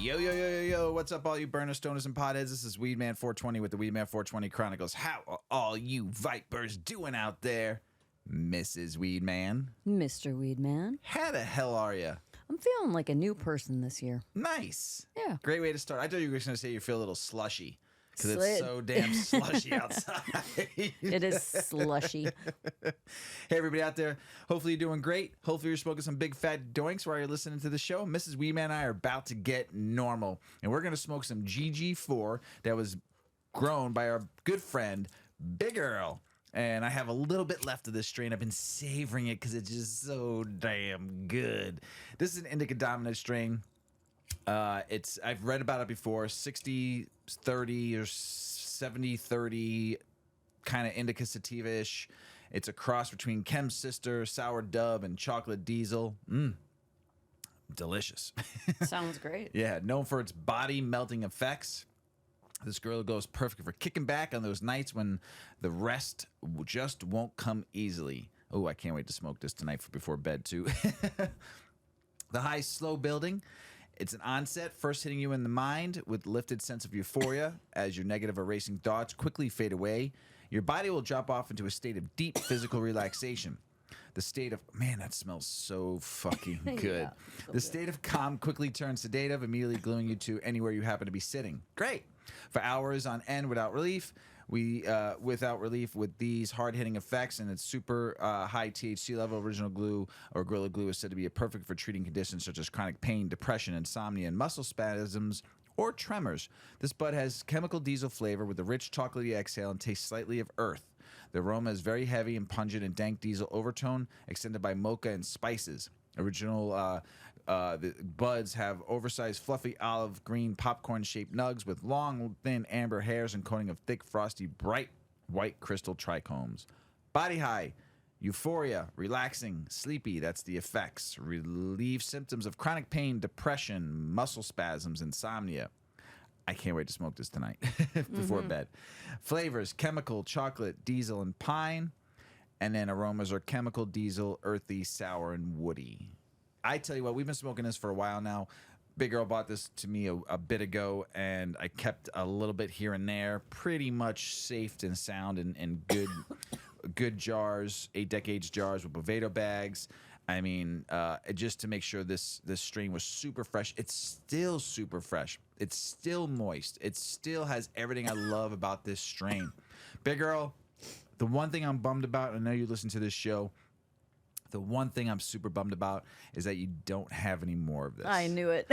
Yo, yo, yo, yo, yo. What's up, all you burners, stoners, and potheads? This is Weedman 420 with the Weedman 420 Chronicles. How are all you vipers doing out there? Mrs. Weedman. Mr. Weedman. How the hell are you? I'm feeling like a new person this year. Nice. Yeah. Great way to start. I thought you were going to say you feel a little slushy because it's Slid. so damn slushy outside. It is slushy. Hey, everybody out there. Hopefully you're doing great. Hopefully you're smoking some big fat doinks while you're listening to the show. Mrs. Weedman and I are about to get normal, and we're going to smoke some GG4 that was grown by our good friend, Big Earl. And I have a little bit left of this strain. I've been savoring it because it's just so damn good. This is an indica dominant strain. I've read about it before, 60-30 or 70-30 kind of indica sativa-ish. It's a cross between Chem Sister, Sour Dub, and Chocolate Diesel. Delicious. Sounds great. Yeah, known for its body melting effects. This girl goes perfect for kicking back on those nights when the rest just won't come easily. Oh, I can't wait to smoke this tonight before bed, too. The high slow building. It's an onset, first hitting you in the mind with lifted sense of euphoria as your negative erasing thoughts quickly fade away. Your body will drop off into a state of deep physical relaxation. The state of, man, that smells so fucking good. Yeah, so the state of calm quickly turns sedative, immediately gluing you to anywhere you happen to be sitting. Great. For hours on end without relief, with these hard-hitting effects and its super high THC level, original glue or Gorilla Glue is said to be perfect for treating conditions such as chronic pain, depression, insomnia, and muscle spasms or tremors. This bud has chemical diesel flavor with a rich chocolatey exhale and tastes slightly of earth. The aroma is very heavy and pungent and dank diesel overtone extended by mocha and spices. Original the buds have oversized, fluffy olive green popcorn-shaped nugs with long, thin amber hairs and coating of thick, frosty, bright white crystal trichomes. Body high, euphoria, relaxing, sleepy. That's the effects. Relieve symptoms of chronic pain, depression, muscle spasms, insomnia. I can't wait to smoke this tonight before bed. Flavors, chemical, chocolate, diesel, and pine. And then aromas are chemical, diesel, earthy, sour, and woody. I tell you what, we've been smoking this for a while now. Big Girl bought this to me a bit ago, and I kept a little bit here and there. Pretty much safe and sound in good jars, 8-decades jars with Bovado bags. I mean, just to make sure this strain was super fresh. It's still super fresh. It's still moist. It still has everything I love about this strain. Big Girl, the one thing I'm bummed about, I know you listen to this show, the one thing I'm super bummed about is that you don't have any more of this. I knew it.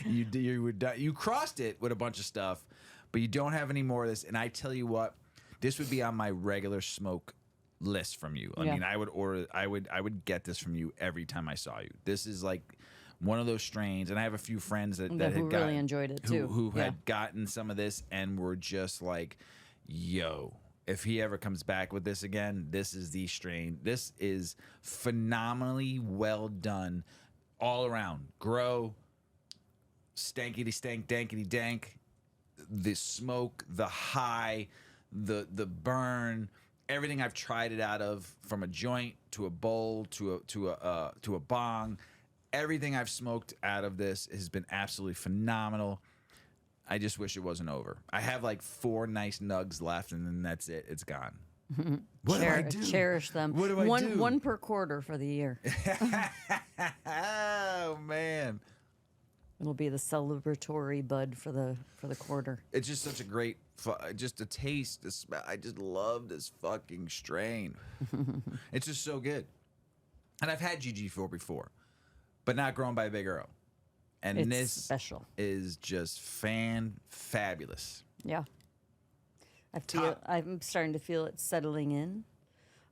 You crossed it with a bunch of stuff, but you don't have any more of this. And I tell you what, this would be on my regular smoke list from you. I mean, I would get this from you every time I saw you. This is like one of those strains, and I have a few friends that had really enjoyed it too. Who had gotten some of this and were just like, yo, if he ever comes back with this again, this is the strain. This is phenomenally well done all around. Grow, stankity stank, dankity dank, the smoke, the high, the burn, everything I've tried it out of, from a joint to a bowl to a bong. Everything I've smoked out of this has been absolutely phenomenal. I just wish it wasn't over. I have like 4 nice nugs left, and then that's it. It's gone. What do I do? Cherish them. What do I do? One per quarter for the year. Oh, man. It'll be the celebratory bud for the quarter. It's just such a great, just a taste, the smell. I just love this fucking strain. It's just so good. And I've had GG4 before, but not grown by Big Earl. And It's this special. is just fabulous. Yeah. I'm starting to feel it settling in.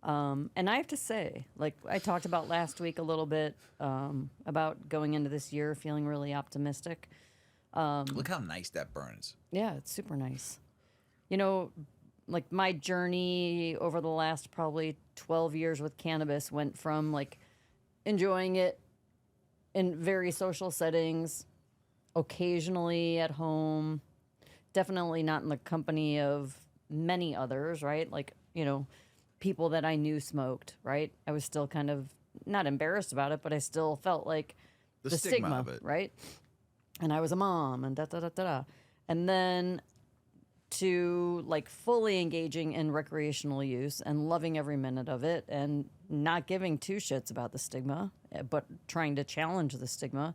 And I have to say, like I talked about last week a little bit, about going into this year feeling really optimistic. Look how nice that burns. Yeah, it's super nice. You know, like my journey over the last probably 12 years with cannabis went from like enjoying it in very social settings, occasionally at home, definitely not in the company of many others, right? Like, you know, people that I knew smoked, right? I was still kind of not embarrassed about it, but I still felt like The stigma of it. right? And I was a mom and da da da da da. And then to like fully engaging in recreational use and loving every minute of it and not giving two shits about the stigma, but trying to challenge the stigma.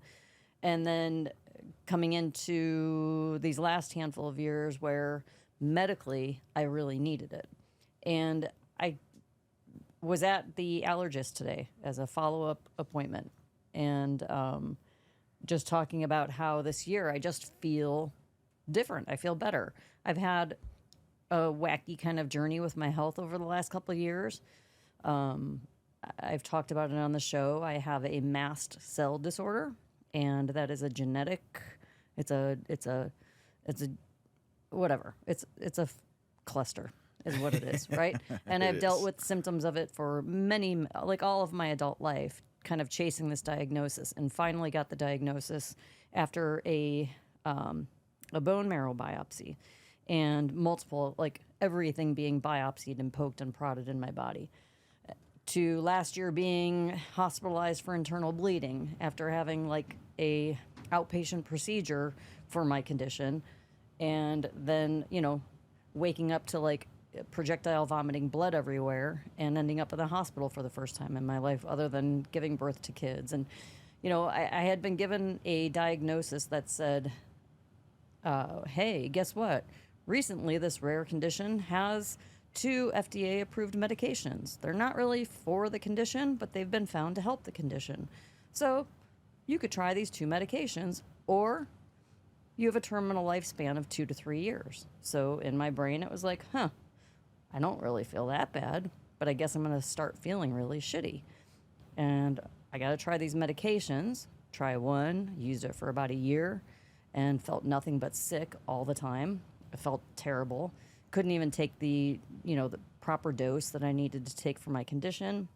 And then coming into these last handful of years where medically I really needed it. And I was at the allergist today as a follow-up appointment and just talking about how this year I just feel different. I feel better. I've had a wacky kind of journey with my health over the last couple of years. I've talked about it on the show. I have a mast cell disorder, and that is a genetic. It's a whatever. It's a cluster is what it is, right? And I've dealt with symptoms of it for many, like all of my adult life, kind of chasing this diagnosis, and finally got the diagnosis after a bone marrow biopsy and multiple, like everything being biopsied and poked and prodded in my body, to last year being hospitalized for internal bleeding after having like a outpatient procedure for my condition, and then, you know, waking up to like projectile vomiting blood everywhere and ending up in the hospital for the first time in my life other than giving birth to kids. And, you know, I had been given a diagnosis that said, hey, guess what? Recently, this rare condition has 2 FDA-approved medications. They're not really for the condition, but they've been found to help the condition. So you could try these 2 medications, or you have a terminal lifespan of 2 to 3 years. So in my brain, it was like, I don't really feel that bad, but I guess I'm going to start feeling really shitty. And I got to try these medications. Try one, used it for about a year, and felt nothing but sick all the time. I felt terrible. Couldn't even take the proper dose that I needed to take for my condition.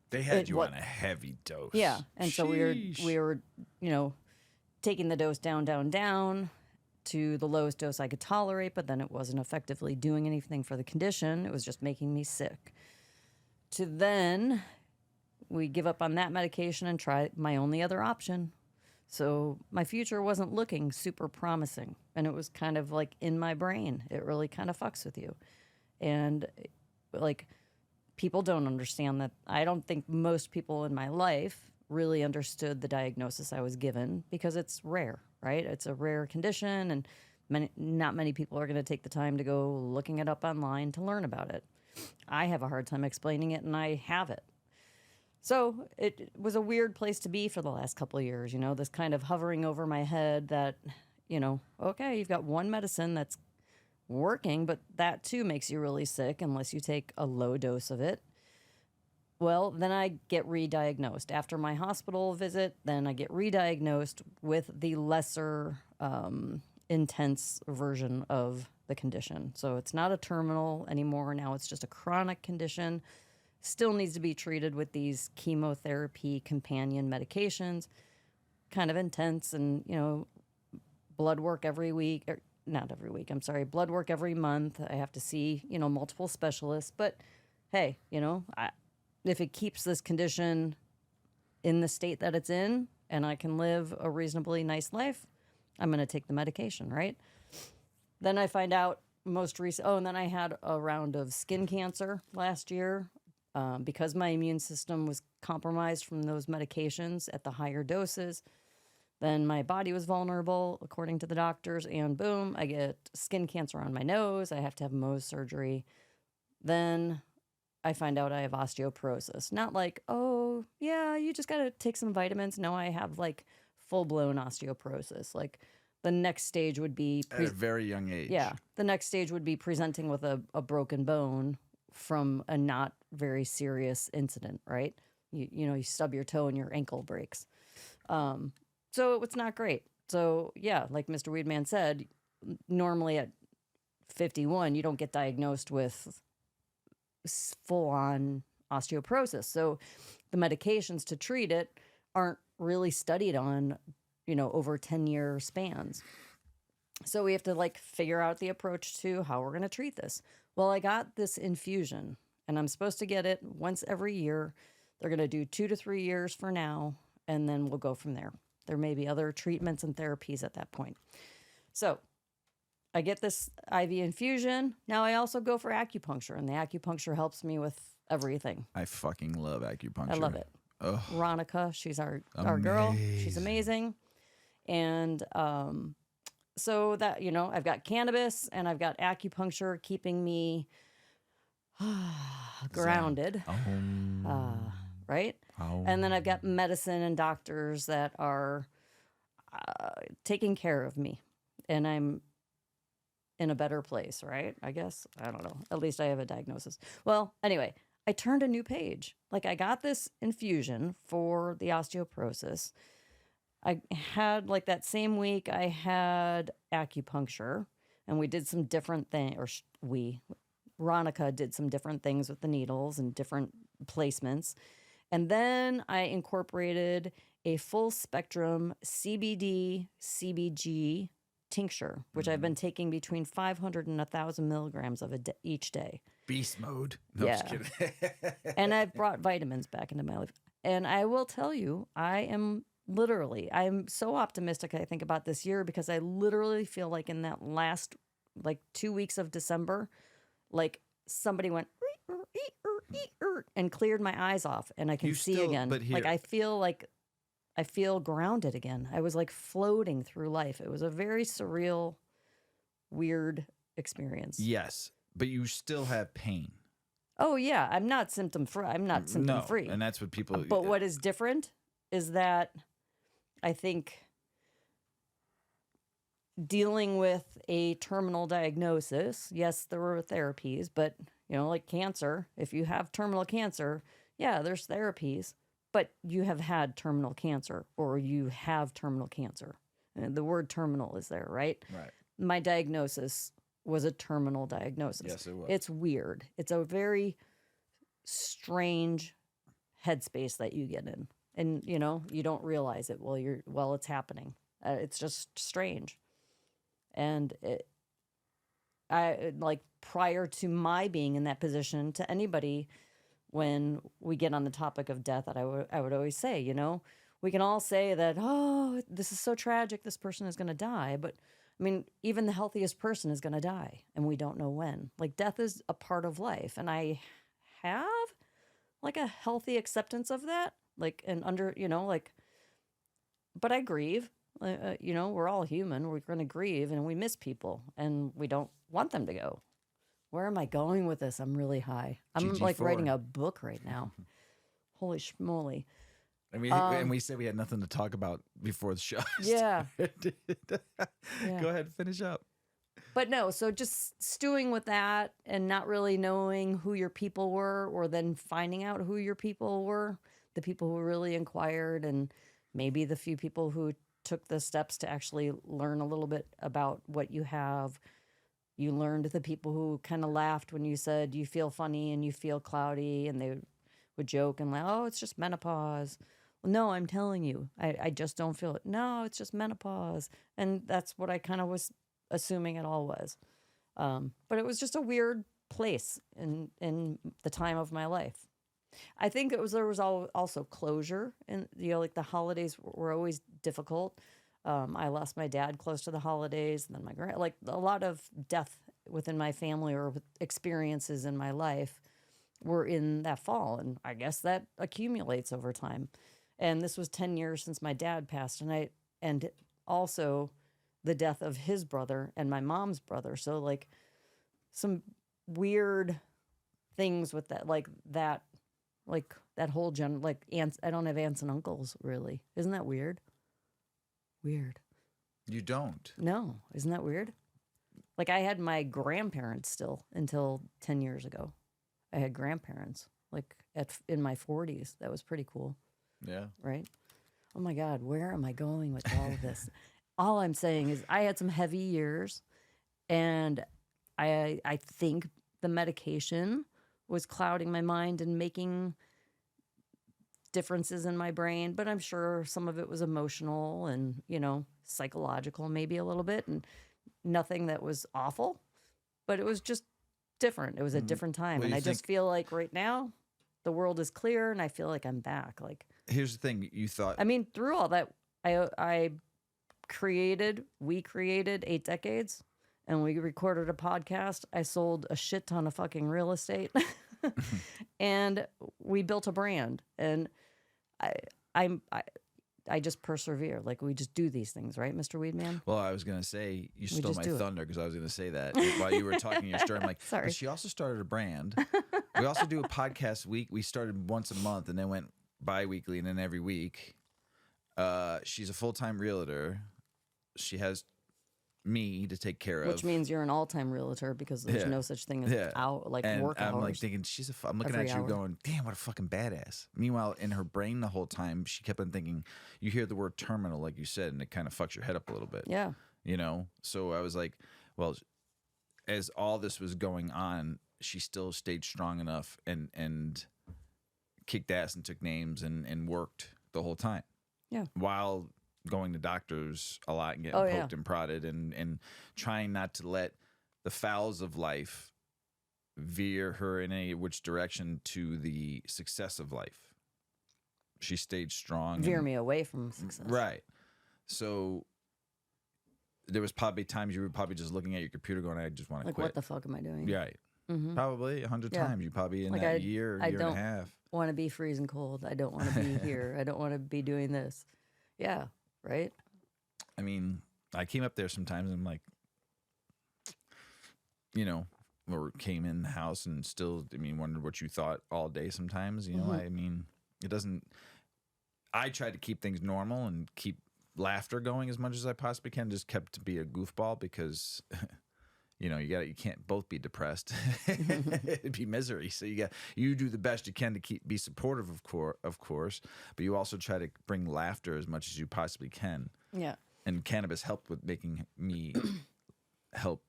They had you on a heavy dose. Yeah, and so we were, taking the dose down to the lowest dose I could tolerate, but then it wasn't effectively doing anything for the condition. It was just making me sick. To then we give up on that medication and try my only other option. So my future wasn't looking super promising, and it was kind of like in my brain. It really kind of fucks with you. And like, people don't understand that. I don't think most people in my life really understood the diagnosis I was given, because it's rare, right? It's a rare condition, and not many people are going to take the time to go looking it up online to learn about it. I have a hard time explaining it, and I have it. So it was a weird place to be for the last couple of years, this kind of hovering over my head that, okay, you've got one medicine that's working, but that too makes you really sick unless you take a low dose of it. Well, then I get re-diagnosed. After my hospital visit, then I get re-diagnosed with the lesser intense version of the condition. So it's not a terminal anymore. Now it's just a chronic condition. Still needs to be treated with these chemotherapy companion medications, kind of intense, and, blood work every week, or not every week, I'm sorry, blood work every month. I have to see, multiple specialists. But hey, if it keeps this condition in the state that it's in and I can live a reasonably nice life, I'm going to take the medication, right? Then I find out and then I had a round of skin cancer last year. Because my immune system was compromised from those medications at the higher doses, then my body was vulnerable, according to the doctors, and boom, I get skin cancer on my nose. I have to have Mohs surgery. Then I find out I have osteoporosis. Not like, oh, yeah, you just got to take some vitamins. No, I have like full-blown osteoporosis. Like the next stage would be... At a very young age. Yeah. The next stage would be presenting with a broken bone from a not very serious incident, right? You stub your toe and your ankle breaks. So it's not great. So yeah, like Mr. Weedman said, normally at 51, you don't get diagnosed with full-on osteoporosis. So the medications to treat it aren't really studied on, over 10-year spans. So we have to figure out the approach to how we're going to treat this. Well, I got this infusion, and I'm supposed to get it once every year. They're going to do 2 to 3 years for now, and then we'll go from there. there may be other treatments and therapies at that point. So I get this IV infusion. Now I also go for acupuncture, and the acupuncture helps me with everything. I fucking love acupuncture. I love it. Ugh. Veronica, she's our girl. She's amazing. And so that, you know, I've got cannabis and I've got acupuncture keeping me grounded. Right? And then I've got medicine and doctors that are taking care of me. And I'm in a better place, right? I guess. I don't know. At least I have a diagnosis. Well, anyway, I turned a new page. Like, I got this infusion for the osteoporosis. I had, like, that same week, I had acupuncture, and we did some different things, or Veronica did some different things with the needles and different placements. And then I incorporated a full spectrum CBD, CBG tincture, which I've been taking between 500 and 1,000 milligrams of each day. Beast mode. No, Yeah. I'm just kidding. And I've brought vitamins back into my life. And I will tell you, I'm so optimistic, I think, about this year, because I literally feel like in that last, like, 2 weeks of December, like, somebody went and cleared my eyes off, and I can see again. Like, I feel grounded again. I was like floating through life. It was a very surreal, weird experience. Yes, but you still have pain. Oh yeah, I'm not symptom free. And that's what people. But what is different is that I think dealing with a terminal diagnosis, yes, there were therapies, but, you know, like cancer, if you have terminal cancer, yeah, there's therapies, but you have had terminal cancer, or you have terminal cancer. And the word terminal is there, right? Right. My diagnosis was a terminal diagnosis. Yes, it was. It's weird. It's a very strange headspace that you get in. And, you know, you don't realize it while it's happening. It's just strange. And prior to my being in that position, to anybody, when we get on the topic of death, that I would always say, you know, we can all say that, oh, this is so tragic, this person is going to die. But I mean, even the healthiest person is going to die, and we don't know when. Like, death is a part of life. And I have like a healthy acceptance of that. Like, and but I grieve. You know, we're all human. We're going to grieve, and we miss people, and we don't want them to go. Where am I going with this? I'm really high. I'm like writing a book right now. Holy schmoly. And we said we had nothing to talk about before the show. Yeah. Go ahead, finish up. But no, so just stewing with that and not really knowing who your people were, or then finding out who your people were, the people who really inquired, and maybe the few people who took the steps to actually learn a little bit about what you have. You learned the people who kind of laughed when you said you feel funny and you feel cloudy, and they would joke and like, oh, it's just menopause. Well, no, I'm telling you, I just don't feel it. No, it's just menopause. And that's what I kind of was assuming it all was. But it was just a weird place in the time of my life. I think there was also closure, and, you know, like the holidays were always difficult. I lost my dad close to the holidays, and then like a lot of death within my family or experiences in my life were in that fall. And I guess that accumulates over time. And this was 10 years since my dad passed, and also the death of his brother and my mom's brother. So like some weird things with that, like that whole like aunts. I don't have aunts and uncles, really. Isn't that weird? Weird. You don't? No. Isn't that weird? Like, I had my grandparents still until 10 years ago. I had grandparents, like, in my 40s. That was pretty cool. Yeah. Right? Oh, my God. Where am I going with all of this? All I'm saying is I had some heavy years, and I think the medication was clouding my mind and making differences in my brain, but I'm sure some of it was emotional and, you know, psychological, maybe a little bit, and nothing that was awful, but it was just different. It was a different time. And I just feel like right now the world is clear, and I feel like I'm back. Like, here's the thing. You thought, I mean, through all that we created 8 decades, and we recorded a podcast. I sold a shit ton of fucking real estate, and we built a brand. And I just persevere. Like, we just do these things, right, Mr. Weedman? Well, I was going to say, you stole just my do it. thunder because I was going to say that while you were talking your story. I'm like, Sorry. but she also started a brand. We also do a podcast week. We started once a month and then went bi-weekly and then every week. She's a full-time realtor. She has me to take care of. Which means you're an all-time realtor because there's no such thing as work I'm hours. like thinking, I'm looking every at you hour. going, damn, what a fucking badass. Meanwhile, in her brain the whole time, she kept on thinking, you hear the word terminal, like you said, and it kind of fucks your head up a little bit. Yeah. You know? So I was like, well, as all this was going on, she still stayed strong enough and kicked ass and took names and worked the whole time. Yeah. While going to doctors a lot and getting poked and prodded and trying not to let the fouls of life veer her in any which direction to the success of life. She stayed strong. Veer me away from success. Right. So there was probably times you were probably just looking at your computer going, I just want to Like, quit. what the fuck am I doing? Right. Mm-hmm. Probably 100 Yeah. times. You probably in Like, that year and a half. Want to be freezing cold. I don't want to be here. I don't want to be doing this. Yeah. Right. I mean, I came up there sometimes and I'm like, you know, or came in the house and still, I mean, wondered what you thought all day sometimes. You know, I mean, it doesn't, I tried to keep things normal and keep laughter going as much as I possibly can. Just kept to be a goofball because, you know, you can't both be depressed. It'd be misery. So you do the best you can to be supportive, of course, but you also try to bring laughter as much as you possibly can. Yeah. And cannabis helped with making me help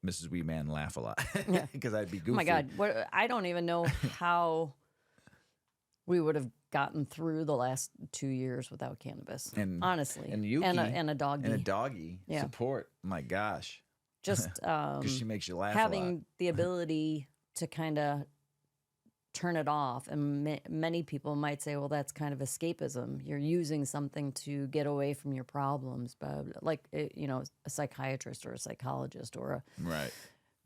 Mrs. Weedman laugh a lot because I'd be goofy. Oh my God. I don't even know how we would have gotten through the last 2 years without cannabis. And honestly. and Yuki and a doggy. And a doggy Yeah. support. My gosh. Just Because she makes you laugh a lot. having the ability to kind of turn it off. And many people might say, well, that's kind of escapism. You're using something to get away from your problems. But like, you know, a psychiatrist or a psychologist or a Right.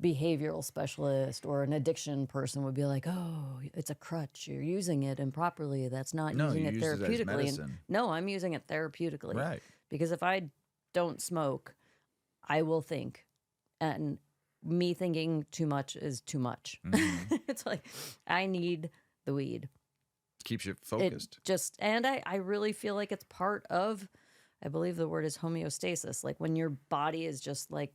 behavioral specialist or an addiction person would be like, oh, it's a crutch. You're using it improperly. That's not No, using you it use it as therapeutically. medicine. No, I'm using it therapeutically. Right. Because if I don't smoke, I will think. And me thinking too much is too much. Mm-hmm. It's like, I need the weed. Keeps you focused. And I really feel like it's part of, I believe the word is homeostasis. Like when your body is just like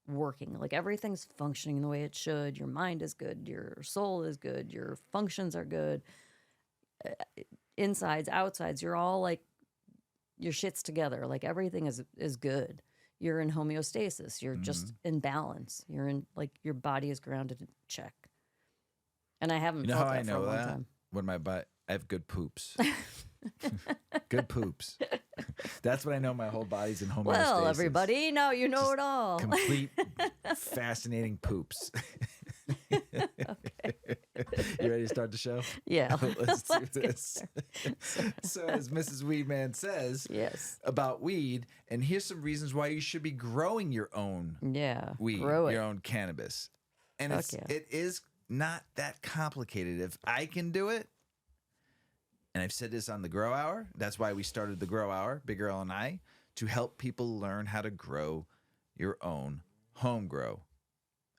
working, like everything's functioning the way it should. Your mind is good. Your soul is good. Your functions are good. Insides, outsides, you're all like, your shit's together. Like everything is good. You're in homeostasis. You're just in balance. You're in, like, your body is grounded in check. And I haven't You know felt how I that for a know long that? time. When my butt, I have good poops. Good poops. That's when I know my whole body's in homeostasis. Well, everybody, now you know it all. Complete, fascinating poops. You ready to start the show? Yeah. Let's do Let's get this. So, as Mrs. Weedman says Yes. about weed, and here's some reasons why you should be growing your own Yeah. weed, Grow it. your own cannabis. And Fuck yeah. it is not that complicated. If I can do it, and I've said this on the Grow Hour, that's why we started the Grow Hour, Big Earl and I, to help people learn how to grow your own home grow.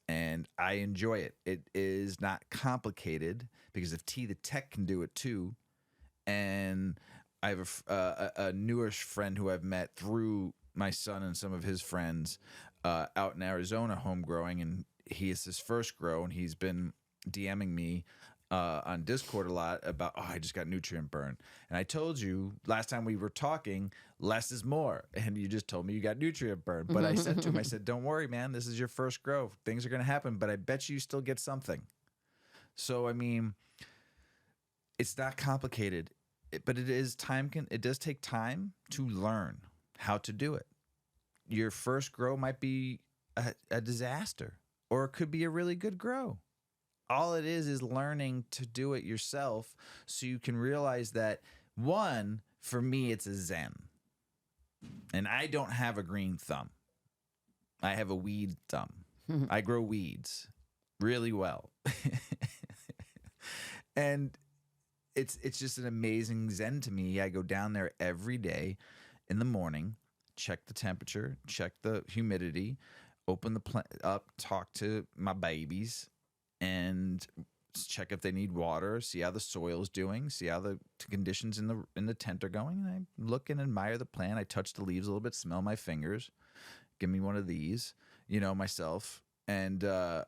And I enjoy it. It is not complicated because if T the Tech can do it too, and I have a newish friend who I've met through my son and some of his friends out in Arizona home growing, and he is his first grow, and he's been DMing me on Discord a lot about, oh, I just got nutrient burn. And I told you last time we were talking, less is more. And you just told me you got nutrient burn. But I said to him, I said, don't worry, man, this is your first grow. Things are going to happen, but I bet you still get something. So, I mean, it's not complicated, but it is it does take time to learn how to do it. Your first grow might be a disaster, or it could be a really good grow. All it is learning to do it yourself so you can realize that, one, for me, it's a zen. And I don't have a green thumb. I have a weed thumb. I grow weeds really well. And it's just an amazing zen to me. I go down there every day in the morning, check the temperature, check the humidity, open the plant up, talk to my babies, and check if they need water, see how the soil's doing, see how the conditions in the tent are going. And I look and admire the plant. I touch the leaves a little bit, smell my fingers. Give me one of these, myself. And, I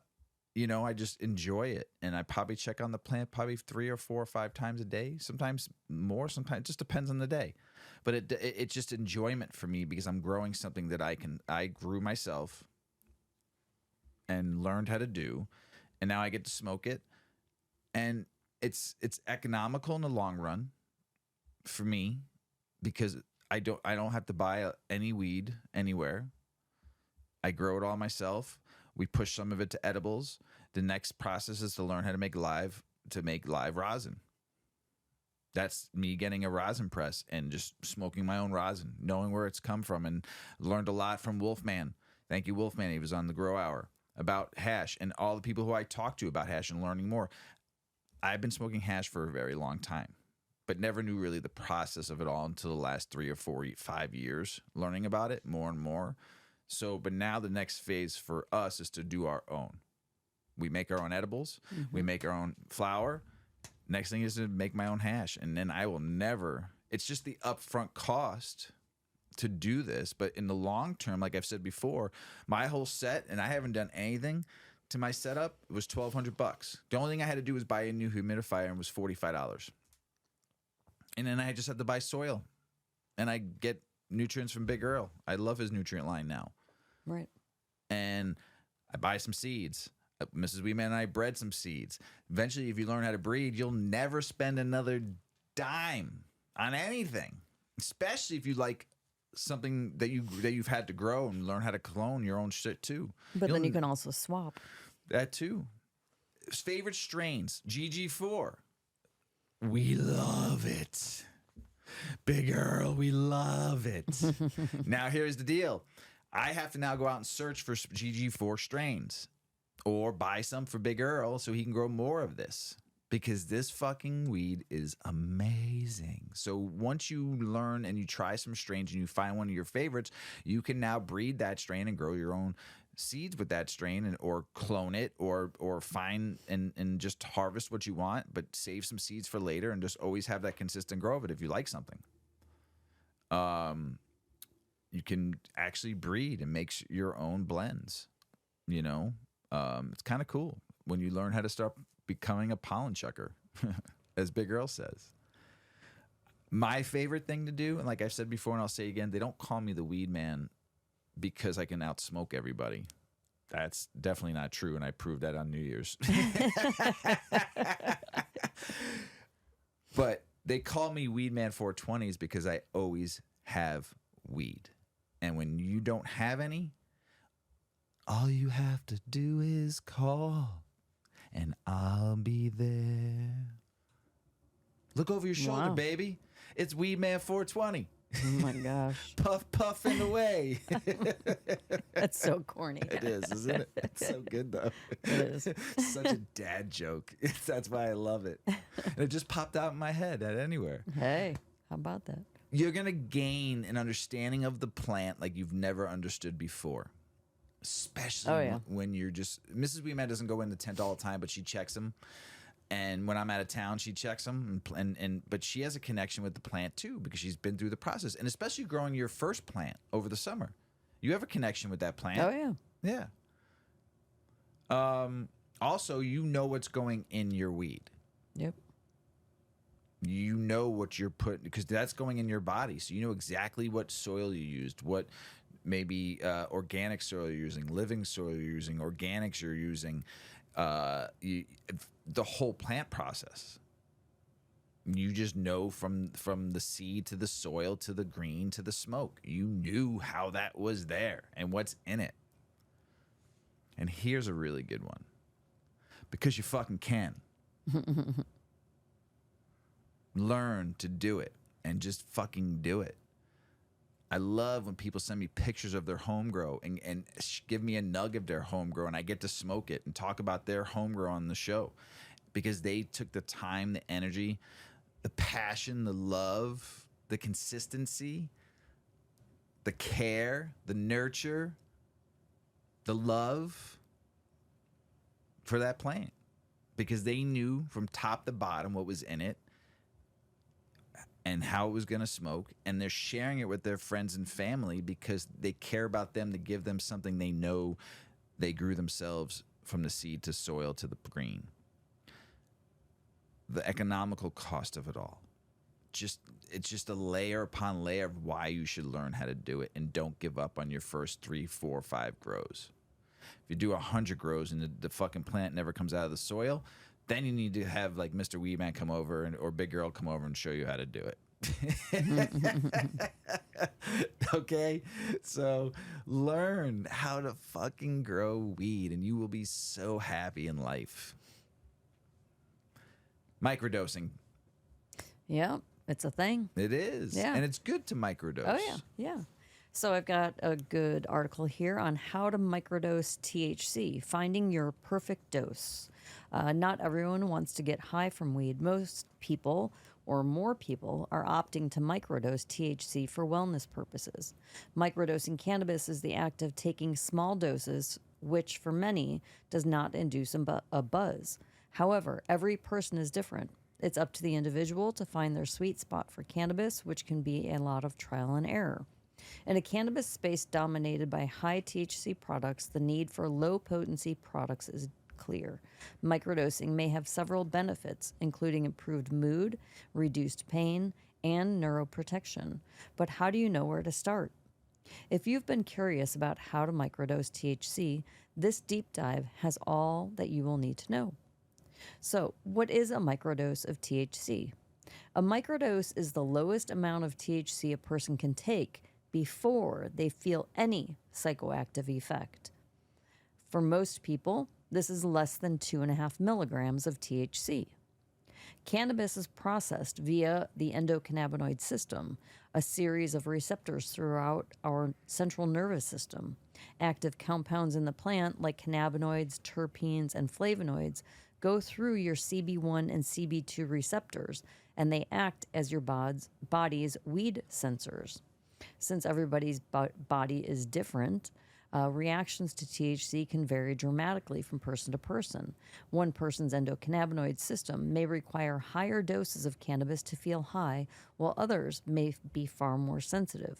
just enjoy it. And I probably check on the plant probably 3 or 4 or 5 times a day, sometimes more, sometimes it just depends on the day. But it's just enjoyment for me because I'm growing something that I grew myself and learned how to do. And now I get to smoke it. And it's economical in the long run for me because I don't have to buy any weed anywhere. I grow it all myself. We push some of it to edibles. The next process is to learn how to make live rosin. That's me getting a rosin press and just smoking my own rosin, knowing where it's come from, and learned a lot from Wolfman. Thank you, Wolfman. He was on the Grow Hour about hash and all the people who I talked to about hash and learning more. I've been smoking hash for a very long time, but never knew really the process of it all until the last 3 or 4, 5 years, learning about it more and more. So, but now the next phase for us is to do our own. We make our own edibles. Mm-hmm. We make our own flour. Next thing is to make my own hash. And then I will never, it's just the upfront cost to do this. But in the long term, like I've said before, my whole set, and I haven't done anything to my setup, it was $1,200. The only thing I had to do was buy a new humidifier and it was $45. And then I just had to buy soil. And I get nutrients from Big Earl. I love his nutrient line now. Right. And I buy some seeds. Mrs. Weedman and I bred some seeds. Eventually, if you learn how to breed, you'll never spend another dime on anything, especially if you like something that you've had to grow and learn how to clone your own shit too. But then you can also swap. That too. Favorite strains, GG4. We love it. Big Earl, we love it. Now here's the deal. I have to now go out and search for GG4 strains or buy some for Big Earl so he can grow more of this. Because this fucking weed is amazing. So once you learn and you try some strains and you find one of your favorites, you can now breed that strain and grow your own seeds with that strain, or clone it, or find and just harvest what you want, but save some seeds for later and just always have that consistent grow of it if you like something. You can actually breed and make your own blends. It's kind of cool when you learn how to start becoming a pollen chucker, as Big Earl says. My favorite thing to do, and like I've said before and I'll say again, they don't call me the weed man because I can outsmoke everybody. That's definitely not true, and I proved that on New Year's. But they call me Weed Man 420s because I always have weed. And when you don't have any, all you have to do is call. And I'll be there. Look over your shoulder, baby. It's Weed Man 420. Oh my gosh. Puff, puffing away. That's so corny. It is, isn't it? It's so good, though. It is. Such a dad joke. That's why I love it. And it just popped out in my head at anywhere. Hey, how about that? You're going to gain an understanding of the plant like you've never understood before. Especially when you're just... Mrs. Weedman doesn't go in the tent all the time, but she checks them. And when I'm out of town, she checks them. But she has a connection with the plant, too, because she's been through the process. And especially growing your first plant over the summer. You have a connection with that plant. Oh, yeah. Yeah. Also, you know what's going in your weed. Yep. You know what you're putting... Because that's going in your body. So you know exactly what soil you used, what... Maybe organic soil you're using, living soil you're using, organics you're using, the whole plant process. You just know from the seed to the soil to the green to the smoke. You knew how that was there and what's in it. And here's a really good one. Because you fucking can. Learn to do it and just fucking do it. I love when people send me pictures of their home grow and give me a nug of their home grow, and I get to smoke it and talk about their home grow on the show because they took the time, the energy, the passion, the love, the consistency, the care, the nurture, the love for that plant, because they knew from top to bottom what was in it and how it was going to smoke, and they're sharing it with their friends and family because they care about them to give them something they know they grew themselves from the seed to soil to the green. The economical cost of it all. It's just a layer upon layer of why you should learn how to do it, and don't give up on your first 3, 4, 5 grows. If you do 100 grows and the fucking plant never comes out of the soil, then you need to have like Mr. Weedman come over or Big Girl come over and show you how to do it. Okay? So learn how to fucking grow weed and you will be so happy in life. Microdosing. Yeah, it's a thing. It is. Yeah. And it's good to microdose. Oh, yeah, yeah. So I've got a good article here on how to microdose THC, finding your perfect dose. Not everyone wants to get high from weed. Most people, or more people, are opting to microdose THC for wellness purposes. Microdosing cannabis is the act of taking small doses, which for many does not induce a buzz. However, every person is different. It's up to the individual to find their sweet spot for cannabis, which can be a lot of trial and error. In a cannabis space dominated by high THC products, the need for low-potency products is clear. Microdosing may have several benefits, including improved mood, reduced pain, and neuroprotection. But how do you know where to start? If you've been curious about how to microdose THC, this deep dive has all that you will need to know. So, what is a microdose of THC? A microdose is the lowest amount of THC a person can take before they feel any psychoactive effect. For most people, this is less than 2.5 milligrams of THC. Cannabis is processed via the endocannabinoid system, a series of receptors throughout our central nervous system. Active compounds in the plant, like cannabinoids, terpenes, and flavonoids, go through your CB1 and CB2 receptors, and they act as your body's weed sensors. Since everybody's body is different, reactions to THC can vary dramatically from person to person. One person's endocannabinoid system may require higher doses of cannabis to feel high, while others may be far more sensitive.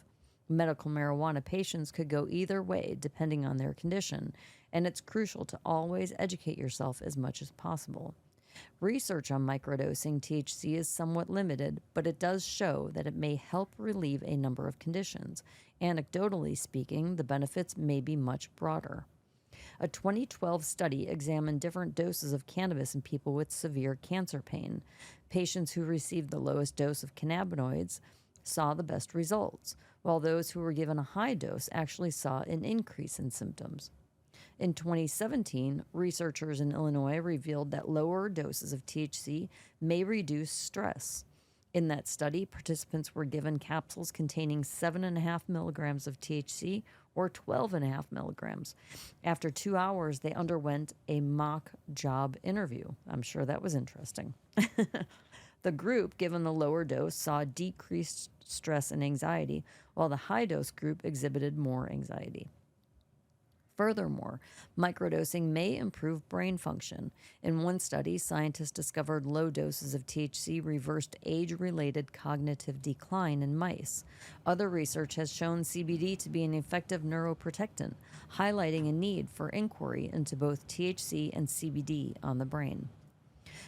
Medical marijuana patients could go either way depending on their condition, and it's crucial to always educate yourself as much as possible. Research on microdosing THC is somewhat limited, but it does show that it may help relieve a number of conditions. Anecdotally speaking, the benefits may be much broader. A 2012 study examined different doses of cannabis in people with severe cancer pain. Patients who received the lowest dose of cannabinoids saw the best results, while those who were given a high dose actually saw an increase in symptoms. In 2017, researchers in Illinois revealed that lower doses of THC may reduce stress. In that study, participants were given capsules containing 7.5 milligrams of THC or 12.5 milligrams. After 2 hours, they underwent a mock job interview. I'm sure that was interesting. The group given the lower dose saw decreased stress and anxiety, while the high-dose group exhibited more anxiety. Furthermore, microdosing may improve brain function. In one study, scientists discovered low doses of THC reversed age-related cognitive decline in mice. Other research has shown CBD to be an effective neuroprotectant, highlighting a need for inquiry into both THC and CBD on the brain.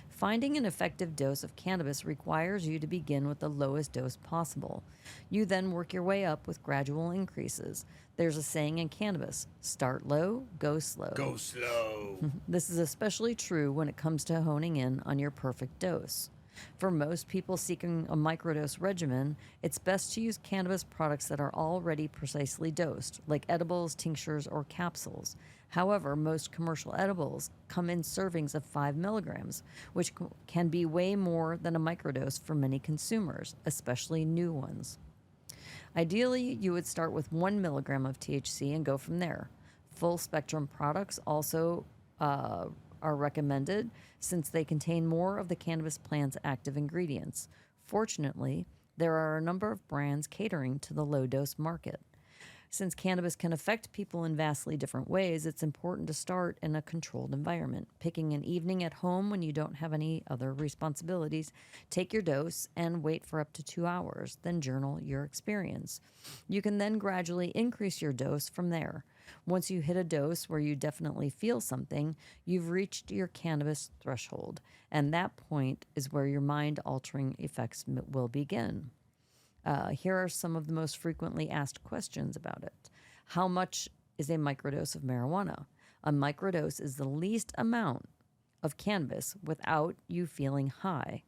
Finding an effective dose of cannabis requires you to begin with the lowest dose possible. You then work your way up with gradual increases. There's a saying in cannabis, start low, go slow. Go slow. This is especially true when it comes to honing in on your perfect dose. For most people seeking a microdose regimen, it's best to use cannabis products that are already precisely dosed, like edibles, tinctures, or capsules. However, most commercial edibles come in servings of 5 milligrams, which can be way more than a microdose for many consumers, especially new ones. Ideally, you would start with 1 milligram of THC and go from there. Full spectrum products also are recommended since they contain more of the cannabis plant's active ingredients. Fortunately, there are a number of brands catering to the low dose market. Since cannabis can affect people in vastly different ways, it's important to start in a controlled environment. Picking an evening at home when you don't have any other responsibilities, take your dose and wait for up to 2 hours, then journal your experience. You can then gradually increase your dose from there. Once you hit a dose where you definitely feel something, you've reached your cannabis threshold, and that point is where your mind-altering effects will begin. Here are some of the most frequently asked questions about it. How much is a microdose of marijuana? A microdose is the least amount of cannabis without you feeling high.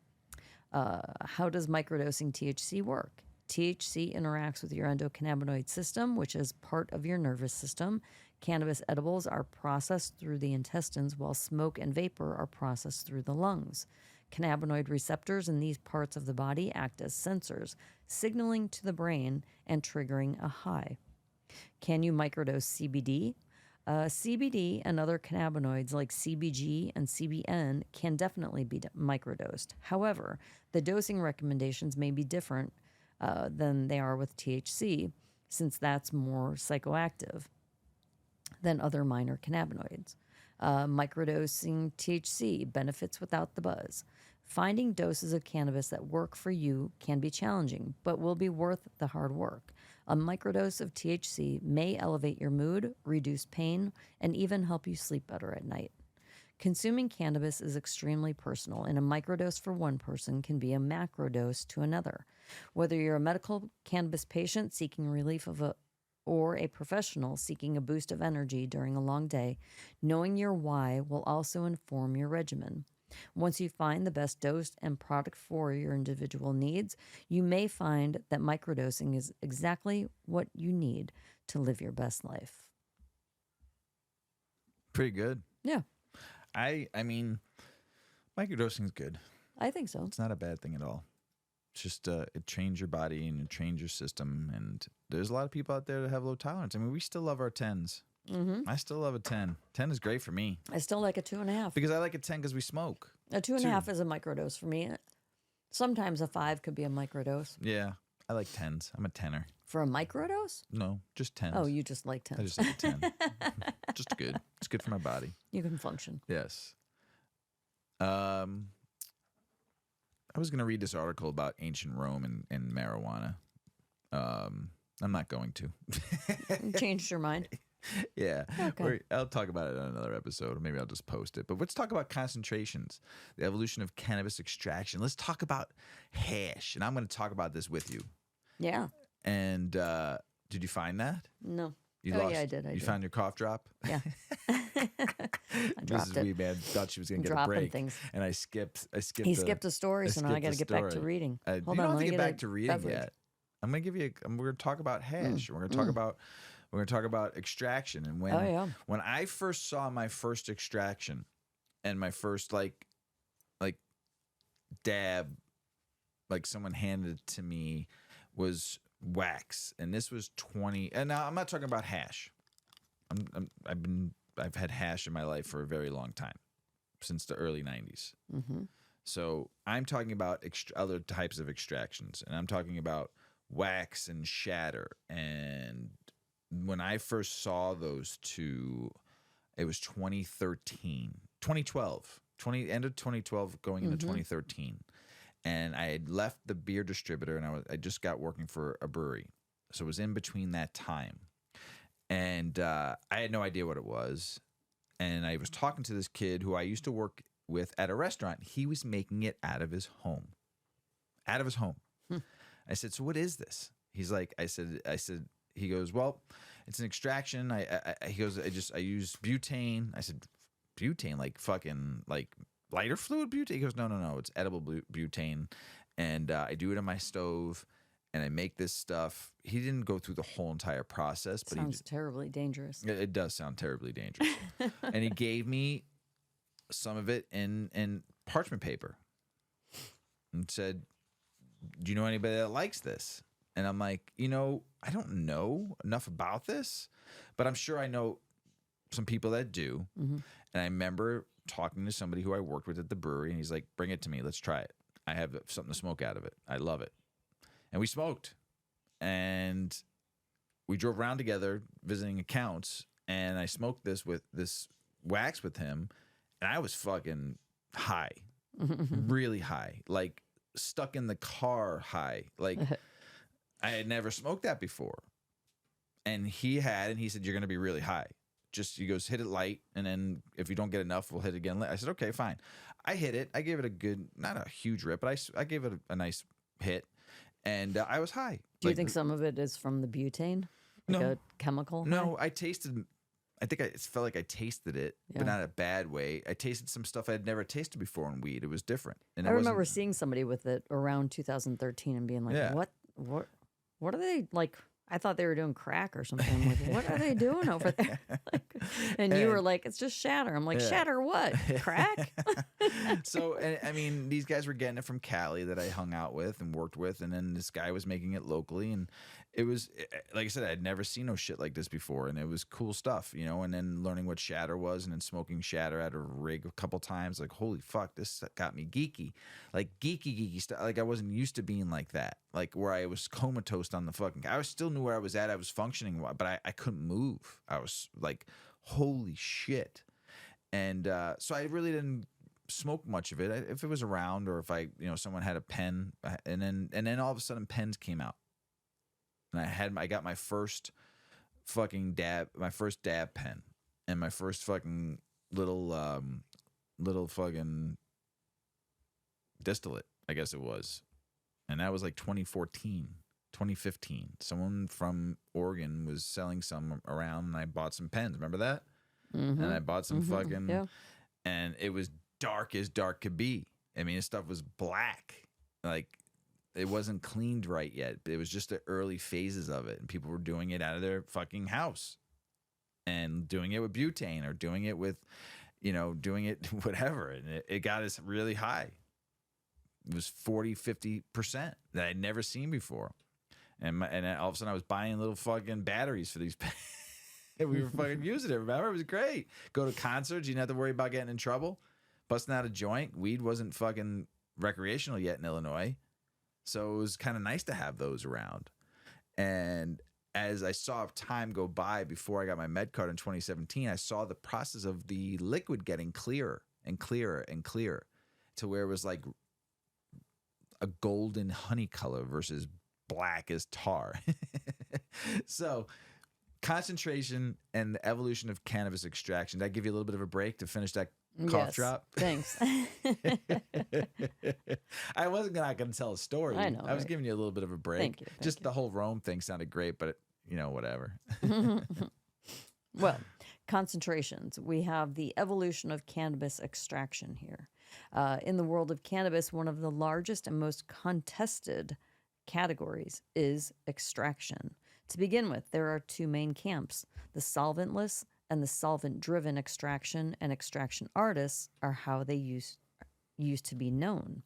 How does microdosing THC work? THC interacts with your endocannabinoid system, which is part of your nervous system. Cannabis edibles are processed through the intestines, while smoke and vapor are processed through the lungs. Cannabinoid receptors in these parts of the body act as sensors, signaling to the brain and triggering a high. Can you microdose CBD? CBD and other cannabinoids like CBG and CBN can definitely be microdosed. However, the dosing recommendations may be different than they are with THC, since that's more psychoactive than other minor cannabinoids. Microdosing THC, benefits without the buzz. Finding doses of cannabis that work for you can be challenging, but will be worth the hard work. A microdose of THC may elevate your mood, reduce pain, and even help you sleep better at night. Consuming cannabis is extremely personal, and a microdose for one person can be a macrodose to another. Whether you're a medical cannabis patient seeking relief or a professional seeking a boost of energy during a long day, knowing your why will also inform your regimen. Once you find the best dose and product for your individual needs, you may find that microdosing is exactly what you need to live your best life. Pretty good. Yeah, I mean, microdosing is good. I think so. It's not a bad thing at all. It's just it trains your body and it trains your system. And there's a lot of people out there that have low tolerance. I mean, we still love our 10s. Mm-hmm. I still love a 10. 10 is great for me. I still like a 2.5. Because I like a 10 because we smoke. A 2.5 is a microdose for me. Sometimes a 5 could be a microdose. Yeah, I like 10s. I'm a 10er. For a microdose? No, just 10s. Oh, you just like 10s. I just like a 10. Just good. It's good for my body. You can function. Yes. I was going to read this article about ancient Rome and marijuana. I'm not going to. You changed your mind? Yeah. Okay. I'll talk about it on another episode, or maybe I'll just post it. But let's talk about concentrations, the evolution of cannabis extraction. Let's talk about hash. And I'm going to talk about this with you. Yeah. And did you find that? No. You Yeah, I did. You found your cough drop? Yeah. I dropped Mrs. it. Weedman thought she was going to get a Dropping break. things. And I skipped. He skipped a story, so now I got to get back to reading. You Hold don't on, have to let me get back to reading beverage. yet. I'm going to give you. We're going to talk about hash. We're going to talk about. We're going to talk about extraction. And when I first saw my first extraction, and my first like dab, like someone handed it to me, was wax, and this was 20. And now I'm not talking about hash. I've had hash in my life for a very long time, since the early 90s. Mm-hmm. So I'm talking about other types of extractions, and I'm talking about wax and shatter. And when I first saw those two, it was 2012, end of 2012, going into 2013. And I had left the beer distributor, and I just got working for a brewery. So it was in between that time. And I had no idea what it was. And I was talking to this kid who I used to work with at a restaurant. He was making it out of his home. Out of his home. I said, so what is this? He's like, I said, he goes, well, it's an extraction. He goes, I use butane. I said, butane, like fucking, like lighter fluid butane? He goes, no, it's edible butane. And I do it on my stove. And I make this stuff. He didn't go through the whole entire process, but Sounds terribly dangerous. It does sound terribly dangerous. And he gave me some of it in parchment paper and said, do you know anybody that likes this? And I'm like, I don't know enough about this, but I'm sure I know some people that do. Mm-hmm. And I remember talking to somebody who I worked with at the brewery, and he's like, bring it to me. Let's try it. I have something to smoke out of it. I love it. And we smoked. And we drove around together visiting accounts, and I smoked this wax with him, and I was fucking high. Really high. Like stuck in the car high. Like I had never smoked that before. And he said, you're going to be really high. He goes, hit it light, and then if you don't get enough, we'll hit it again. I said, okay, fine. I hit it. I gave it a good, not a huge rip, but I gave it a nice hit, and I was high. Do you think some of it is from the butane? Like No. a chemical? No, I tasted, I think I felt like I tasted it, Yeah. but not in a bad way. I tasted some stuff I'd never tasted before in weed. It was different. And I remember seeing somebody with it around 2013 and being like, Yeah. what are they like? I thought they were doing crack or something. I'm like, what are they doing over there? And you were like, it's just shatter. I'm like, Yeah. shatter what? Crack? So, I mean, these guys were getting it from Cali that I hung out with and worked with, and then this guy was making it locally, and it was, like I said, I'd never seen no shit like this before, and it was cool stuff, and then learning what shatter was, and then smoking shatter at a rig a couple times, like, holy fuck, this got me geeky, like geeky stuff, like I wasn't used to being like that, like where I was comatose on the fucking, I still knew where I was at, I was functioning, but I couldn't move, I was like, holy shit. And so I really didn't smoke much of it. If it was around, or if someone had a pen, and then all of a sudden pens came out, and I got my first fucking dab pen, and my first fucking little fucking distillate, I guess it was, and that was like 2014. 2015, someone from Oregon was selling some around, and I bought some pens. Remember that? Mm-hmm. And I bought some fucking, yeah. and it was dark as dark could be. I mean, this stuff was black. Like, it wasn't cleaned right yet. It was just the early phases of it, and people were doing it out of their fucking house, and doing it with butane, or doing it with, doing it whatever, and it got us really high. It was 40-50% that I'd never seen before. And all of a sudden I was buying little fucking batteries for these. And we were fucking using it. Remember? It was great. Go to concerts. You didn't have to worry about getting in trouble. Busting out a joint. Weed wasn't fucking recreational yet in Illinois. So it was kind of nice to have those around. And as I saw time go by before I got my med card in 2017, I saw the process of the liquid getting clearer and clearer and clearer, to where it was like a golden honey color versus black as tar. So concentration and the evolution of cannabis extraction. Did I give you a little bit of a break to finish that cough drop? Thanks. I wasn't not going to tell a story. I know, I was right? giving you a little bit of a break. Thank you. The whole Rome thing sounded great, but whatever. Well, concentrations. We have the evolution of cannabis extraction here. In the world of cannabis, one of the largest and most contested categories is extraction. To begin with, there are two main camps. The solventless and the solvent-driven extraction and extraction artists are how they used to be known.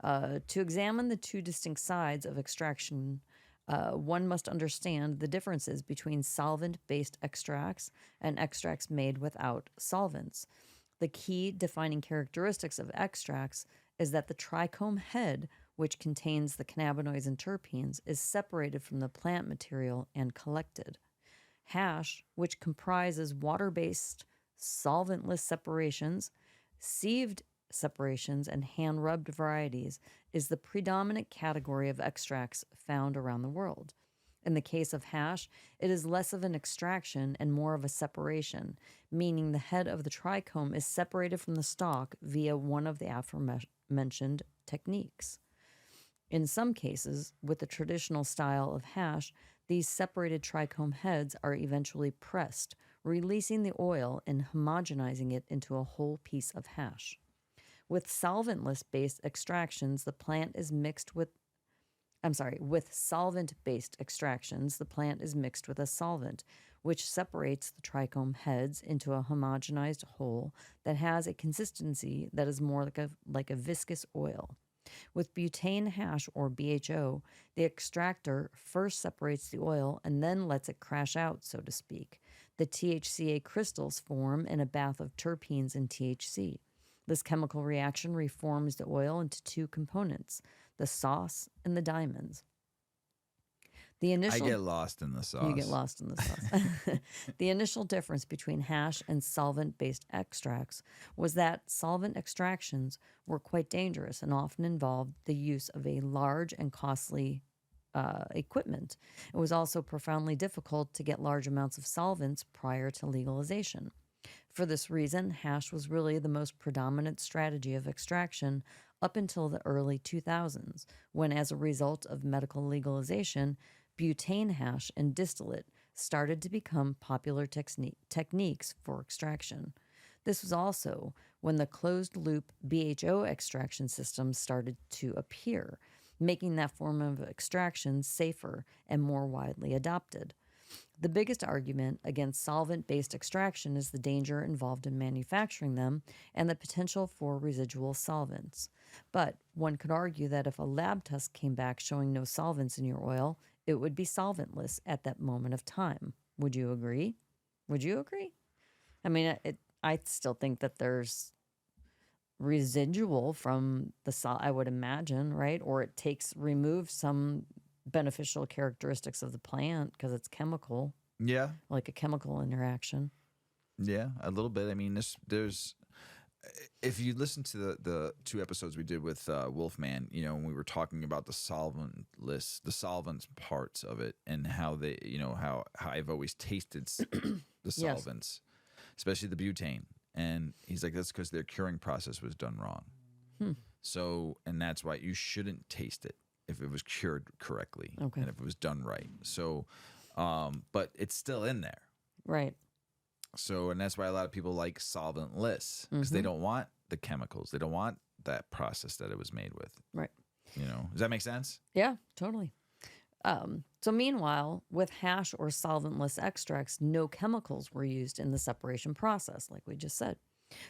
To examine the two distinct sides of extraction, one must understand the differences between solvent-based extracts and extracts made without solvents. The key defining characteristics of extracts is that the trichome head, which contains the cannabinoids and terpenes, is separated from the plant material and collected. Hash, which comprises water-based solventless separations, sieved separations, and hand-rubbed varieties, is the predominant category of extracts found around the world. In the case of hash, it is less of an extraction and more of a separation, meaning the head of the trichome is separated from the stalk via one of the aforementioned techniques. In some cases, with the traditional style of hash, these separated trichome heads are eventually pressed, releasing the oil and homogenizing it into a whole piece of hash. With solventless-based extractions, the plant is mixed with solvent-based extractions, the plant is mixed with a solvent, which separates the trichome heads into a homogenized whole that has a consistency that is more like a viscous oil. With butane hash, or BHO, the extractor first separates the oil and then lets it crash out, so to speak. The THCA crystals form in a bath of terpenes and THC. This chemical reaction reforms the oil into two components, the sauce and the diamonds. I get lost in the sauce. You get lost in the sauce. The initial difference between hash and solvent-based extracts was that solvent extractions were quite dangerous and often involved the use of a large and costly equipment. It was also profoundly difficult to get large amounts of solvents prior to legalization. For this reason, hash was really the most predominant strategy of extraction up until the early 2000s, when, as a result of medical legalization, butane hash and distillate started to become popular techniques for extraction. This was also when the closed-loop BHO extraction systems started to appear, making that form of extraction safer and more widely adopted. The biggest argument against solvent-based extraction is the danger involved in manufacturing them and the potential for residual solvents. But one could argue that if a lab test came back showing no solvents in your oil, it would be solventless at that moment of time. Would you agree? Would you agree? I mean, I still think that there's residual from the I would imagine, right? Or it removes some beneficial characteristics of the plant because it's chemical. Yeah. Like a chemical interaction. Yeah, a little bit. I mean, there's if you listen to the two episodes we did with Wolfman, you know, when we were talking about the solvent list, the solvents parts of it, and how they, you know, how I've always tasted the solvents, especially the butane. And he's like, that's because their curing process was done wrong. So, and that's why you shouldn't taste it if it was cured correctly and if it was done right. So, but it's still in there. Right. So, and that's why a lot of people like solventless because they don't want the chemicals. They don't want that process that it was made with. Right. You know, does that make sense? Yeah, totally. So meanwhile, with hash or solventless extracts, no chemicals were used in the separation process, like we just said.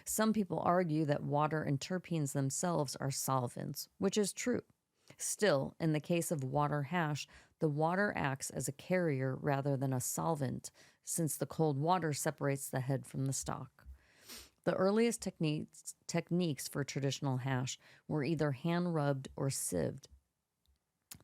Some people argue that water and terpenes themselves are solvents, which is true. Still, in the case of water hash, the water acts as a carrier rather than a solvent, since the cold water separates the head from the stalk. The earliest techniques for traditional hash were either hand-rubbed or sieved.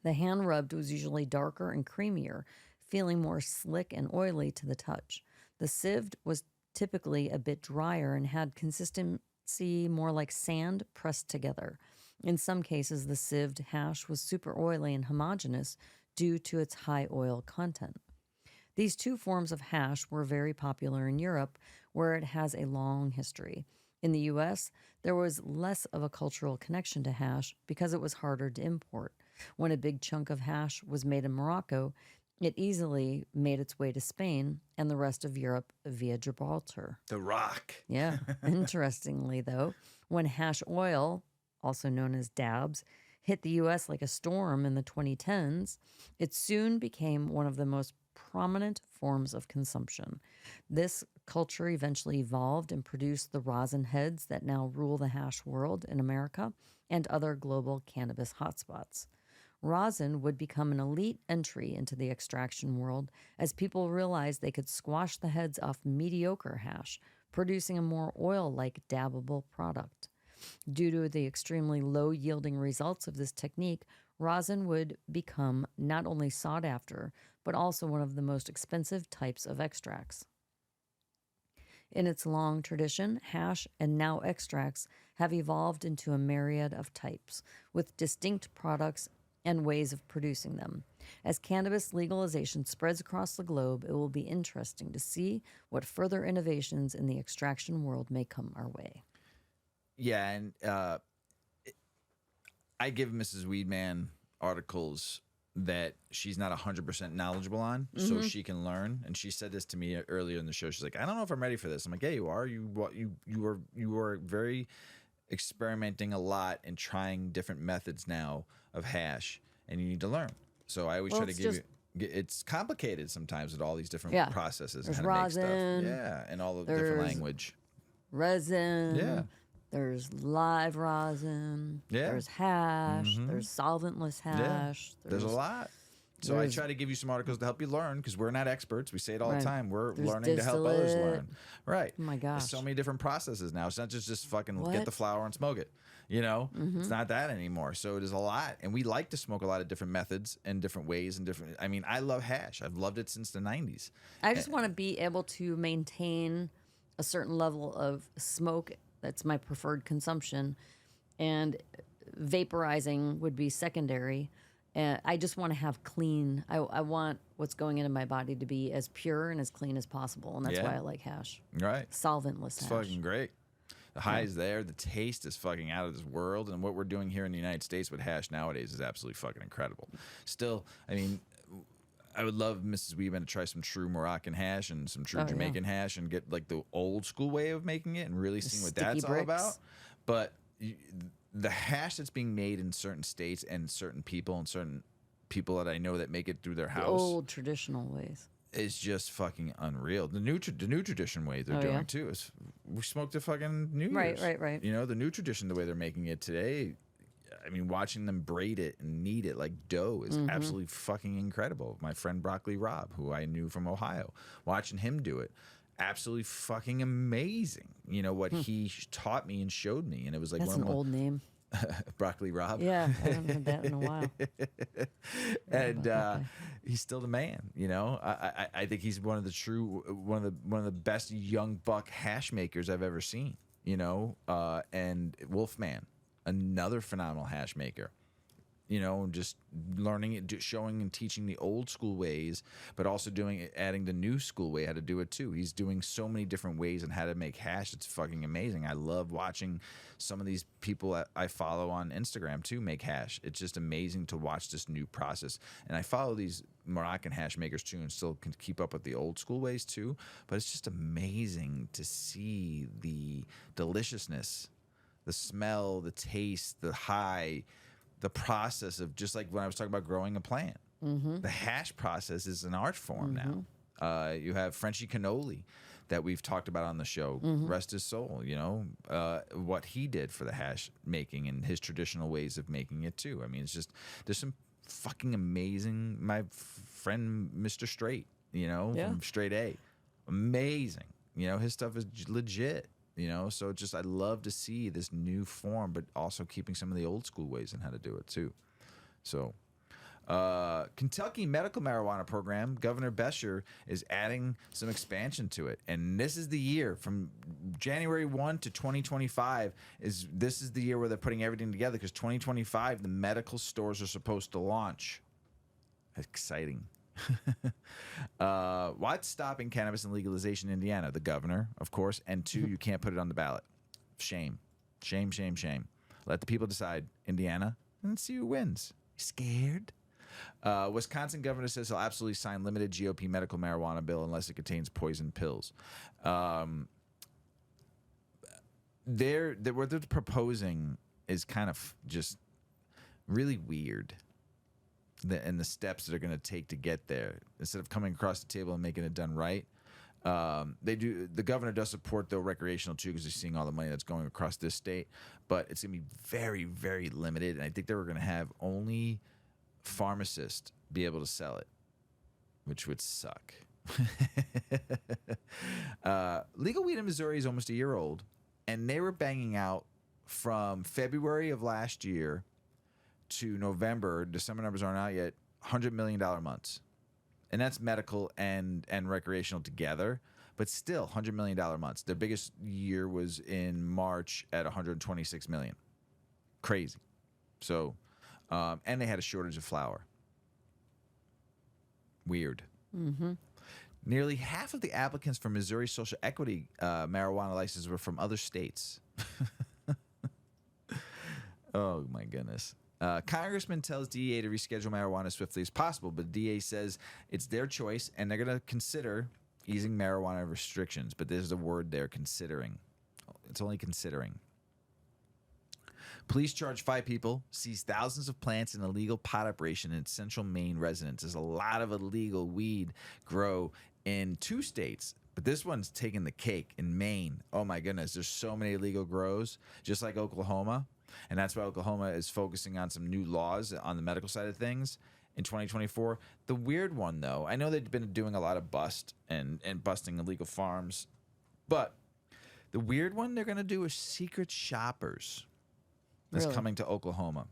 The hand-rubbed was usually darker and creamier, feeling more slick and oily to the touch. The sieved was typically a bit drier and had consistency more like sand pressed together. In some cases, the sieved hash was super oily and homogeneous due to its high oil content. These two forms of hash were very popular in Europe, where it has a long history. In the U.S., there was less of a cultural connection to hash because it was harder to import. When a big chunk of hash was made in Morocco, it easily made its way to Spain and the rest of Europe via Gibraltar. The Rock. Yeah. Interestingly, though, when hash oil, also known as dabs, hit the U.S. like a storm in the 2010s, it soon became one of the most prominent forms of consumption. This culture eventually evolved and produced the rosin heads that now rule the hash world in America and other global cannabis hotspots. Rosin would become an elite entry into the extraction world as people realized they could squash the heads off mediocre hash, producing a more oil-like dabbable product. Due to the extremely low-yielding results of this technique, rosin would become not only sought after, but also one of the most expensive types of extracts. In its long tradition, hash and now extracts have evolved into a myriad of types, with distinct products and ways of producing them. As cannabis legalization spreads across the globe, it will be interesting to see what further innovations in the extraction world may come our way. Yeah, and I give Mrs. Weedman articles that she's not 100% knowledgeable on, so she can learn. And she said this to me earlier in the show. She's like, "I don't know if I'm ready for this." I'm like, "Yeah, you are. You are very experimenting a lot and trying different methods now of hash, and you need to learn." So I always try to give you. It's complicated sometimes with all these different processes. There's and how to rosin. make stuff. Yeah, and all the different language. Resin. Yeah. There's live rosin. Yeah. There's hash. There's solventless hash. There's a lot. So I try to give you some articles to help you learn because we're not experts. We say it all the time. We're learning to help others learn. Right. Oh my gosh. There's so many different processes now. It's not just fucking get the flower and smoke it. You know, it's not that anymore. So it is a lot. And we like to smoke a lot of different methods and different ways and different. I mean, I love hash. I've loved it since the 90s. I just want to be able to maintain a certain level of smoke. That's my preferred consumption. And vaporizing would be secondary. And I just want to have clean. I want what's going into my body to be as pure and as clean as possible. And that's why I like hash. Right. Solventless hash. It's fucking great. The high is there. The taste is fucking out of this world. And what we're doing here in the United States with hash nowadays is absolutely fucking incredible. Still, I mean, I would love Mrs. Weedman to try some true Moroccan hash and some true Jamaican hash and get like the old school way of making it and really seeing what that's all about. But the hash that's being made in certain states and certain people that I know that make it through their house. The old traditional ways. It's just fucking unreal. The new tradition way they're doing too is we smoked the fucking New Year's. Right. You know, the new tradition, the way they're making it today. I mean, watching them braid it and knead it like dough is absolutely fucking incredible. My friend Broccoli Rob, who I knew from Ohio, watching him do it, absolutely fucking amazing. You know what he taught me and showed me, and it was like That's an old name. Broccoli Rob. Yeah, I haven't heard that in a while. And he's still the man. You know, I think he's one of the best young buck hash makers I've ever seen. You know, and Wolfman, another phenomenal hash maker. You know, just learning it, showing and teaching the old school ways, but also adding the new school way how to do it too. He's doing so many different ways on how to make hash. It's fucking amazing. I love watching some of these people that I follow on Instagram too make hash. It's just amazing to watch this new process. And I follow these Moroccan hash makers too and still can keep up with the old school ways too. But it's just amazing to see the deliciousness, the smell, the taste, the high, the process of just like when I was talking about growing a plant. The hash process is an art form now. You have Frenchie Cannoli that we've talked about on the show. Rest his soul, you know, what he did for the hash making and his traditional ways of making it too. I mean, it's just, there's some fucking amazing, my friend Mr. Straight, you know, from Straight A. Amazing. You know, his stuff is legit. You know, so just I love to see this new form, but also keeping some of the old school ways and how to do it too. So, Kentucky medical marijuana program, Governor Beshear is adding some expansion to it, and this is the year from January 1 to 2025. This is the year where they're putting everything together because 2025 the medical stores are supposed to launch. Exciting. What's stopping cannabis and legalization in Indiana? The governor, of course, and two, you can't put it on the ballot. Shame. Let the people decide. Indiana, and see who wins. Scared? Wisconsin governor says he'll absolutely sign limited GOP medical marijuana bill unless it contains poison pills. What they're proposing is kind of just really weird. And the steps that are going to take to get there, instead of coming across the table and making it done right, the governor does support though recreational too because he's seeing all the money that's going across this state, but it's going to be very, very limited, and I think they were going to have only pharmacists be able to sell it, which would suck. Legal weed in Missouri is almost a year old, and they were banging out from February of last year to November. December numbers aren't out yet. $100 million months, and that's medical and recreational together. But still, $100 million months. Their biggest year was in March at $126 million. Crazy. So, and they had a shortage of flour. Weird. Nearly half of the applicants for Missouri Social Equity marijuana licenses were from other states. Oh my goodness. Congressman tells DEA to reschedule marijuana as swiftly as possible, but DEA says it's their choice and they're going to consider easing marijuana restrictions. But there's a word there, considering. It's only considering. Police charge 5 people, seize thousands of plants in illegal pot operation in central Maine residents. There's a lot of illegal weed grow in 2 states, But this one's taking the cake in Maine. Oh my goodness, there's so many illegal grows, just like Oklahoma. And that's why Oklahoma is focusing on some new laws on the medical side of things in 2024. The weird one, though, I know they've been doing a lot of busting illegal farms, but the weird one they're going to do is secret shoppers. That's Really? coming to Oklahoma.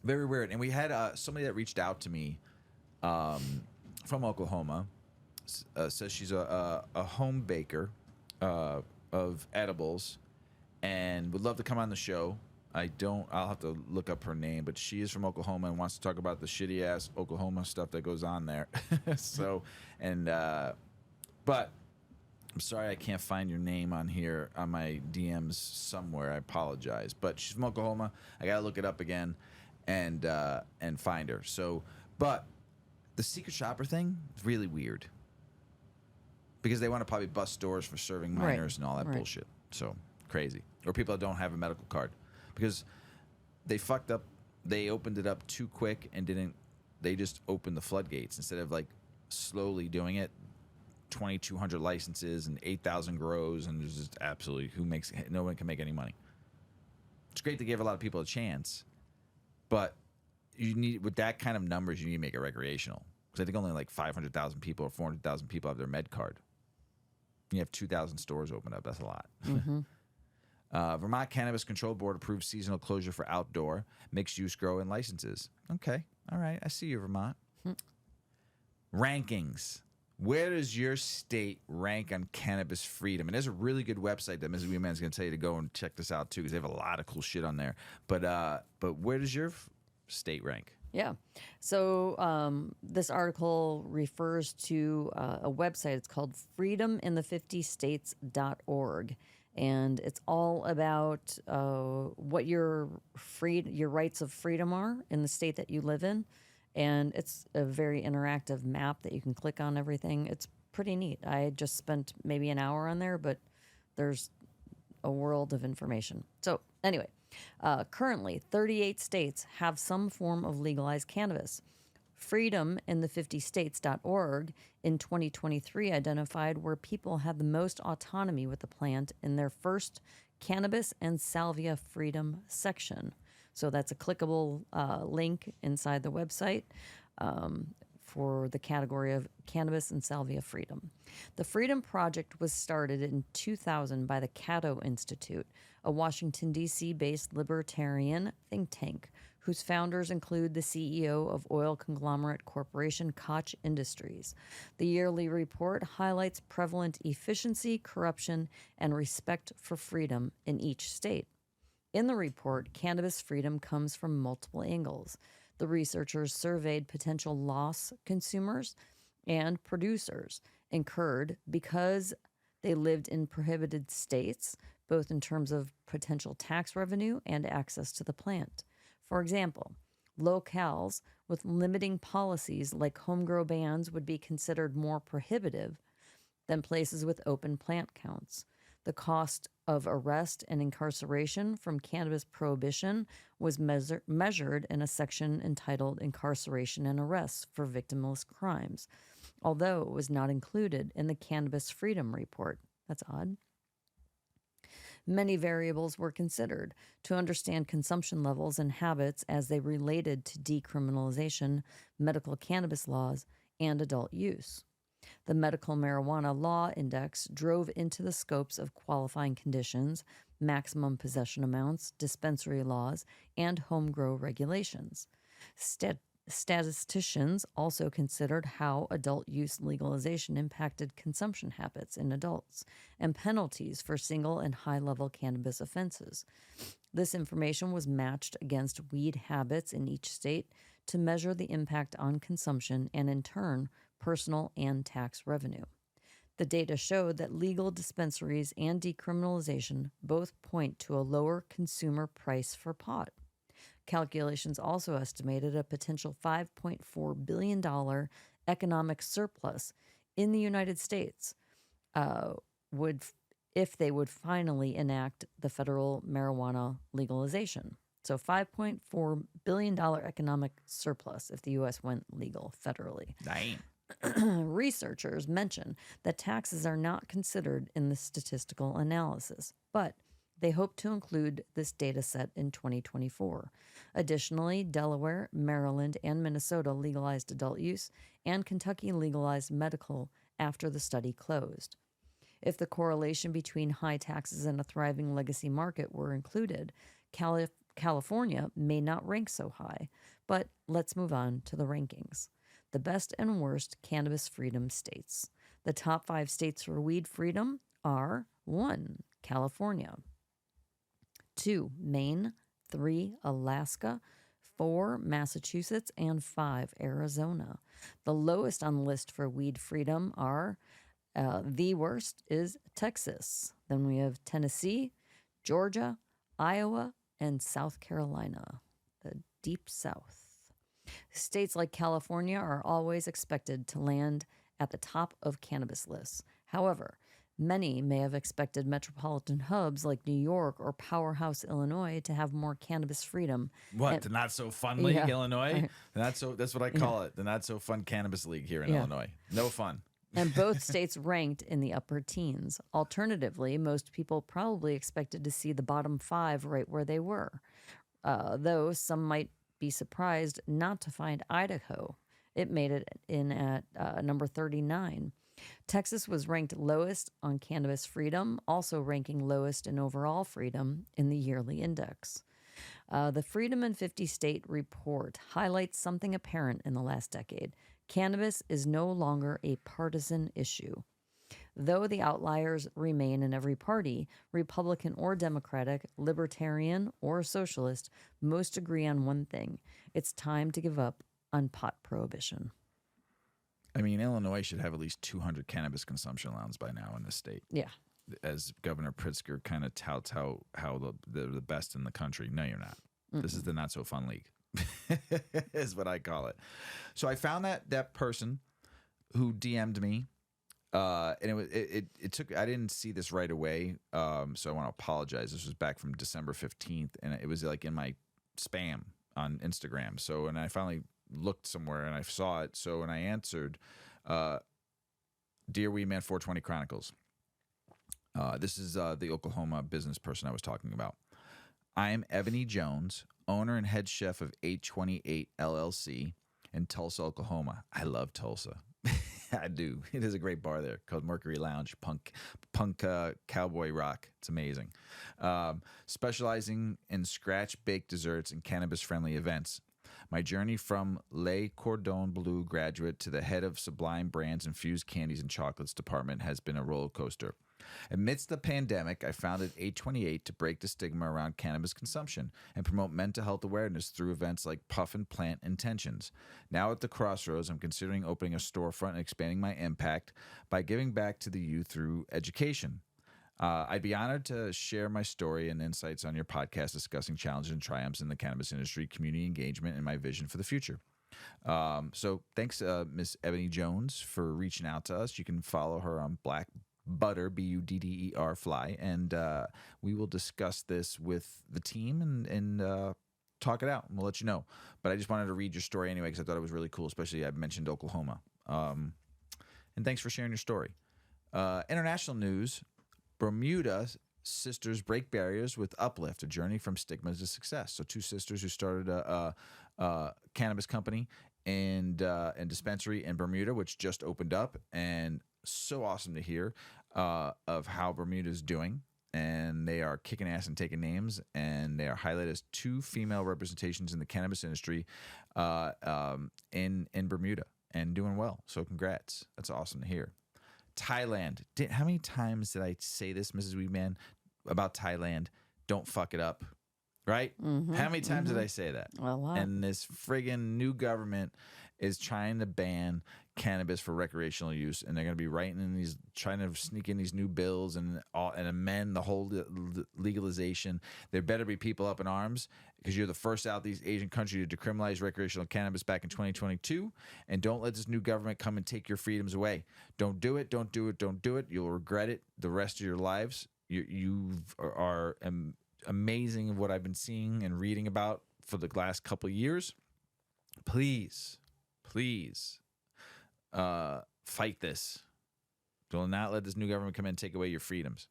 Very weird. And we had somebody that reached out to me from Oklahoma. Says she's a home baker of edibles and would love to come on the show. I'll have to look up her name, but she is from Oklahoma and wants to talk about the shitty ass Oklahoma stuff that goes on there. But I'm sorry I can't find your name on here on my DMs somewhere. I apologize. But she's from Oklahoma. I gotta look it up again and find her. But the secret shopper thing is really weird. Because they want to probably bust stores for serving minors and all that bullshit. So crazy. Or people that don't have a medical card. Because they fucked up. They opened it up too quick and didn't. They just opened the floodgates instead of like slowly doing it. 2,200 licenses and 8,000 grows, and there's just absolutely no one can make any money. It's great to give a lot of people a chance, but you need, with that kind of numbers, you need to make it recreational. Because I think only like 500,000 people or 400,000 people have their med card. You have 2,000 stores open up. That's a lot. Vermont Cannabis Control Board approved seasonal closure for outdoor mixed-use grow and licenses. Okay. All right. I see you, Vermont. Rankings. Where does your state rank on cannabis freedom? And there's a really good website that Mrs Weedman is going to tell you to go and check this out, too, because they have a lot of cool shit on there. But where does your state rank? Yeah. So this article refers to a website. It's called freedomin50states.org. And it's all about what your rights of freedom are in the state that you live in. And it's a very interactive map that you can click on everything. It's pretty neat. I just spent maybe an hour on there, but there's a world of information. So anyway, currently 38 states have some form of legalized cannabis. Freedomin50states.org in 2023 identified where people had the most autonomy with the plant in their first Cannabis and Salvia Freedom section. So that's a clickable link inside the website for the category of Cannabis and Salvia Freedom. The Freedom Project was started in 2000 by the Cato Institute, a Washington, D.C.-based libertarian think tank whose founders include the CEO of oil conglomerate corporation Koch Industries. The yearly report highlights prevalent efficiency, corruption, and respect for freedom in each state. In the report, cannabis freedom comes from multiple angles. The researchers surveyed potential loss consumers and producers incurred because they lived in prohibited states, both in terms of potential tax revenue and access to the plant. For example, locales with limiting policies like home grow bans would be considered more prohibitive than places with open plant counts. The cost of arrest and incarceration from cannabis prohibition was measured in a section entitled Incarceration and Arrests for Victimless Crimes, although it was not included in the Cannabis Freedom Report. That's odd. Many variables were considered to understand consumption levels and habits as they related to decriminalization, medical cannabis laws, and adult use. The Medical Marijuana Law Index drove into the scopes of qualifying conditions, maximum possession amounts, dispensary laws, and home grow regulations. Statisticians also considered how adult use legalization impacted consumption habits in adults and penalties for single and high-level cannabis offenses. This information was matched against weed habits in each state to measure the impact on consumption and, in turn, personal and tax revenue. The data showed that legal dispensaries and decriminalization both point to a lower consumer price for pot. Calculations also estimated a potential $5.4 billion economic surplus in the United States if they would finally enact the federal marijuana legalization. So $5.4 billion economic surplus if the U.S. went legal federally. Dang. Researchers mention that taxes are not considered in the statistical analysis, but they hope to include this data set in 2024. Additionally, Delaware, Maryland, and Minnesota legalized adult use, and Kentucky legalized medical after the study closed. If the correlation between high taxes and a thriving legacy market were included, California may not rank so high. But let's move on to the rankings. The best and worst cannabis freedom states. The top 5 states for weed freedom are 1. California, 2. Maine, 3. Alaska, 4. Massachusetts, and 5. Arizona. The lowest on the list for weed freedom are the worst is Texas. Then we have Tennessee, Georgia, Iowa, and South Carolina, the deep south. States like California are always expected to land at the top of cannabis lists. However, many may have expected metropolitan hubs like New York or powerhouse Illinois to have more cannabis freedom. What, the Not So Fun League, Illinois? That's what I call it, the Not So Fun Cannabis League here in Illinois. No fun. And both states ranked in the upper teens. Alternatively, most people probably expected to see the bottom 5 right where they were, though some might be surprised not to find Idaho. It made it in at number 39. Texas was ranked lowest on cannabis freedom, also ranking lowest in overall freedom in the yearly index. The Freedom in 50 State report highlights something apparent in the last decade. Cannabis is no longer a partisan issue. Though the outliers remain in every party, Republican or Democratic, Libertarian or Socialist, most agree on one thing. It's time to give up on pot prohibition. I mean, Illinois should have at least 200 cannabis consumption lounges by now in this state. Yeah. As Governor Pritzker kind of touts how they're the best in the country. No, you're not. This is the Not So Fun League, is what I call it. So I found that person who DM'd me. And it took, I didn't see this right away. So I want to apologize. This was back from December 15th and it was like in my spam on Instagram. So, and I finally looked somewhere and I saw it. So, and I answered, Dear Weedman 420 Chronicles. This is, the Oklahoma business person I was talking about. I am Ebony Jones, owner and head chef of 828 LLC in Tulsa, Oklahoma. I love Tulsa. I do. It is a great bar there called Mercury Lounge, punk cowboy rock. It's amazing. Specializing in scratch-baked desserts and cannabis-friendly events. My journey from Le Cordon Bleu graduate to the head of Sublime Brands Infused Candies and Chocolates department has been a roller coaster. Amidst the pandemic, I founded 828 to break the stigma around cannabis consumption and promote mental health awareness through events like Puff and Plant Intentions. Now at the crossroads, I'm considering opening a storefront and expanding my impact by giving back to the youth through education. I'd be honored to share my story and insights on your podcast discussing challenges and triumphs in the cannabis industry, community engagement, and my vision for the future. So thanks, Miss Ebony Jones, for reaching out to us. You can follow her on Black Butter, Budder Fly, and we will discuss this with the team and talk it out, and we'll let you know. But I just wanted to read your story anyway because I thought it was really cool, especially I mentioned Oklahoma. And thanks for sharing your story. International news, Bermuda sisters break barriers with Uplift, a journey from stigma to success. So 2 sisters who started a cannabis company and dispensary in Bermuda, which just opened up, and so awesome to hear of how Bermuda's doing. And they are kicking ass and taking names, and they are highlighted as 2 female representations in the cannabis industry in Bermuda and doing well. So congrats. That's awesome to hear. Thailand. How many times did I say this, Mrs. Weedman, about Thailand? Don't fuck it up. Right? Mm-hmm, how many times did I say that? A lot. And this friggin' new government is trying to ban cannabis for recreational use, and they're going to be writing in these, trying to sneak in these new bills and amend the whole legalization. There better be people up in arms because you're the first Southeast Asian country to decriminalize recreational cannabis back in 2022, and don't let this new government come and take your freedoms away. Don't do it. Don't do it. Don't do it. You'll regret it the rest of your lives. You are amazing of what I've been seeing and reading about for the last couple of years. Please Fight this. Do not let this new government come in and take away your freedoms.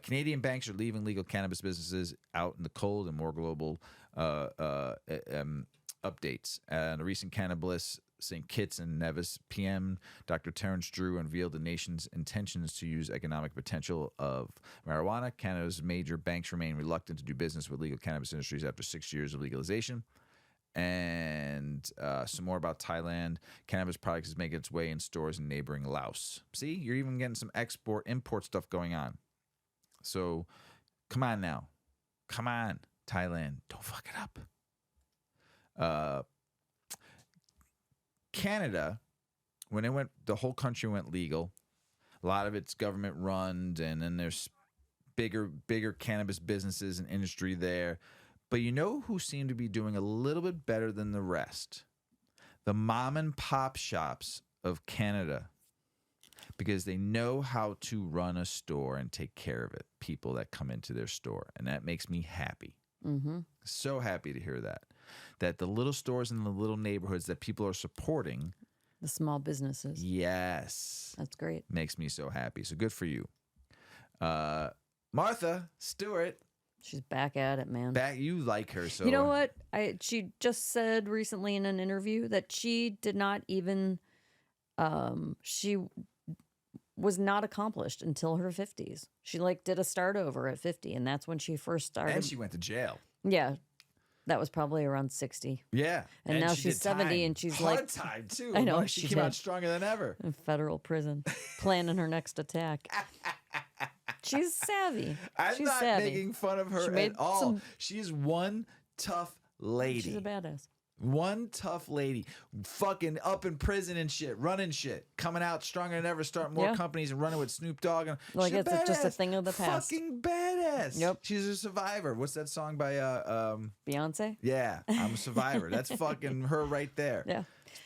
Canadian banks are leaving legal cannabis businesses out in the cold, and more global updates. And a recent Cannabis St. Kitts and Nevis PM, Dr. Terence Drew, unveiled the nation's intentions to use economic potential of marijuana. Canada's major banks remain reluctant to do business with legal cannabis industries after 6 years of legalization. And some more about Thailand. Cannabis products is making its way in stores in neighboring Laos. See, you're even getting some import stuff going on. So come on now. Come on, Thailand. Don't fuck it up. Canada, when the whole country went legal, a lot of it's government run, and then there's bigger cannabis businesses and industry there. But you know who seem to be doing a little bit better than the rest? The mom and pop shops of Canada, because they know how to run a store and take care of it, people that come into their store. And that makes me happy. Mm-hmm. So happy to hear that the little stores in the little neighborhoods that people are supporting, The small businesses. yes, That's great. makes me so happy. So good for you. Martha Stewart, She's back at it, man. you like her. So You know what? She just said recently in an interview that she did not even, she was not accomplished until her 50s. She did a start over at 50, and that's when she first started. And she went to jail. Yeah. That was probably around 60. Yeah. And now she she's did 70 time. and she's hard time too. I know, She she came out did. stronger than ever. In federal prison, planning her next attack. She's savvy. I'm She's not savvy. making fun of her She made at all. some- She's one tough lady. She's a badass. One tough lady, fucking up in prison and shit, running shit, coming out stronger than ever, starting more Yeah. companies and running with Snoop Dogg. And Like, she's it's just a badass. thing of the past. Fucking badass. Yep. She's a survivor. What's that song by Beyonce? Yeah, I'm a survivor. That's fucking her right there. Yeah.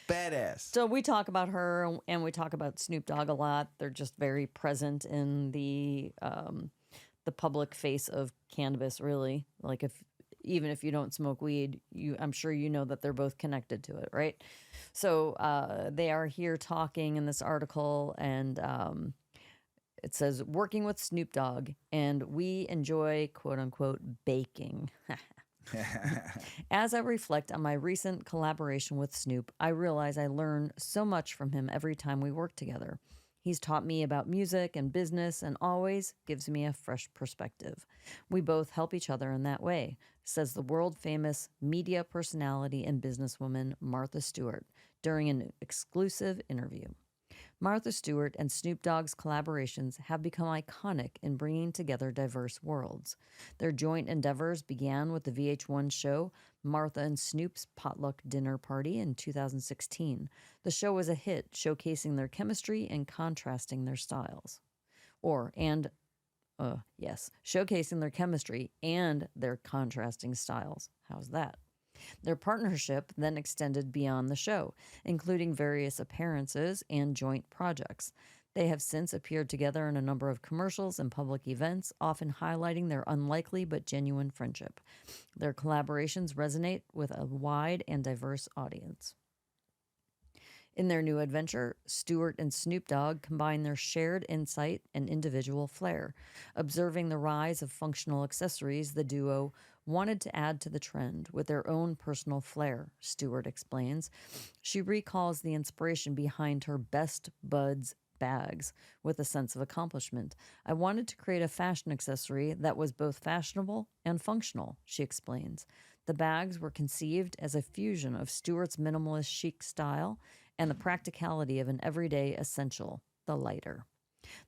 Badass. So we talk about her and we talk about Snoop Dogg a lot. They're just very present in the public face of cannabis, really. Like even if you don't smoke weed, I'm sure you know that they're both connected to it, right? So they are here talking in this article, and it says, working with Snoop Dogg, and we enjoy, quote unquote, baking. As I reflect on my recent collaboration with Snoop, I realize I learn so much from him every time we work together. He's taught me about music and business and always gives me a fresh perspective. We both help each other in that way, says the world-famous media personality and businesswoman Martha Stewart during an exclusive interview. Martha Stewart and Snoop Dogg's collaborations have become iconic in bringing together diverse worlds. Their joint endeavors began with the VH1 show Martha and Snoop's Potluck Dinner Party in 2016. The show was a hit, showcasing their chemistry and contrasting their styles. Showcasing their chemistry and their contrasting styles. How's that? Their partnership then extended beyond the show, including various appearances and joint projects. They have since appeared together in a number of commercials and public events, often highlighting their unlikely but genuine friendship. Their collaborations resonate with a wide and diverse audience. In their new adventure, Stewart and Snoop Dogg combine their shared insight and individual flair. Observing the rise of functional accessories, the duo wanted to add to the trend with their own personal flair, Stewart explains. She recalls the inspiration behind her Best Buds bags with a sense of accomplishment. I wanted to create a fashion accessory that was both fashionable and functional, she explains. The bags were conceived as a fusion of Stewart's minimalist chic style and the practicality of an everyday essential, the lighter.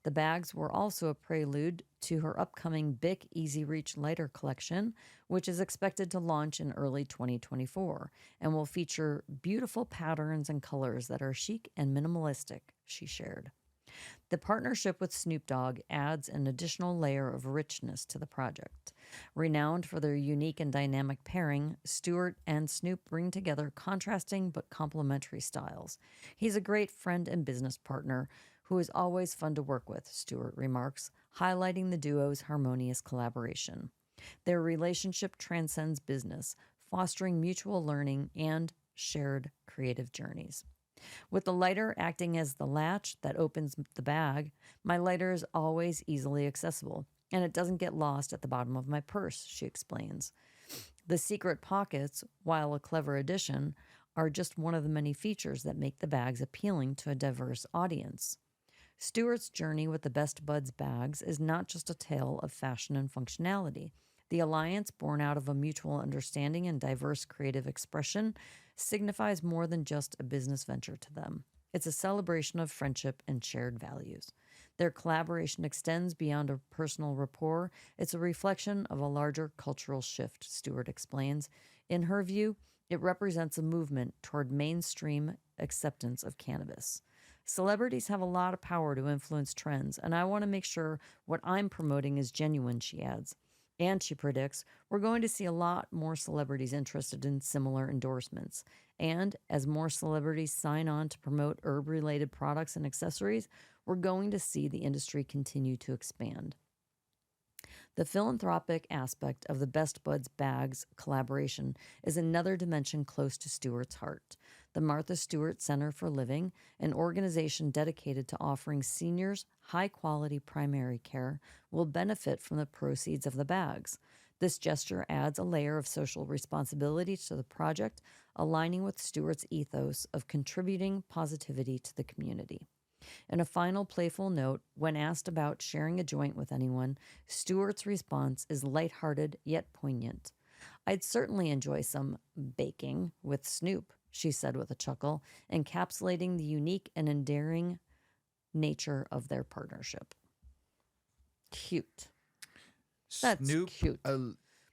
The bags were also a prelude to her upcoming Bic Easy Reach lighter collection, which is expected to launch in early 2024 and will feature beautiful patterns and colors that are chic and minimalistic, she shared. The partnership with Snoop Dogg adds an additional layer of richness to the project. Renowned for their unique and dynamic pairing, Stewart and Snoop bring together contrasting but complementary styles. He's a great friend and business partner who is always fun to work with, Stewart remarks, highlighting the duo's harmonious collaboration. Their relationship transcends business, fostering mutual learning and shared creative journeys. With the lighter acting as the latch that opens the bag, my lighter is always easily accessible, and it doesn't get lost at the bottom of my purse, she explains. The secret pockets, while a clever addition, are just one of the many features that make the bags appealing to a diverse audience. Stewart's journey with the Best Buds bags is not just a tale of fashion and functionality. The alliance, born out of a mutual understanding and diverse creative expression, signifies more than just a business venture to them. It's a celebration of friendship and shared values. Their collaboration extends beyond a personal rapport. It's a reflection of a larger cultural shift, Stewart explains. In her view, it represents a movement toward mainstream acceptance of cannabis. Celebrities have a lot of power to influence trends, and I want to make sure what I'm promoting is genuine, she adds. And she predicts we're going to see a lot more celebrities interested in similar endorsements. And as more celebrities sign on to promote herb-related products and accessories, we're going to see the industry continue to expand. The philanthropic aspect of the Best Buds Bags collaboration is another dimension close to Stewart's heart. The Martha Stewart Center for Living, an organization dedicated to offering seniors high-quality primary care, will benefit from the proceeds of the bags. This gesture adds a layer of social responsibility to the project, aligning with Stewart's ethos of contributing positivity to the community. In a final playful note, when asked about sharing a joint with anyone, Stewart's response is lighthearted yet poignant. I'd certainly enjoy some baking with Snoop, she said with a chuckle, encapsulating the unique and endearing nature of their partnership. Cute. That's Snoop, cute.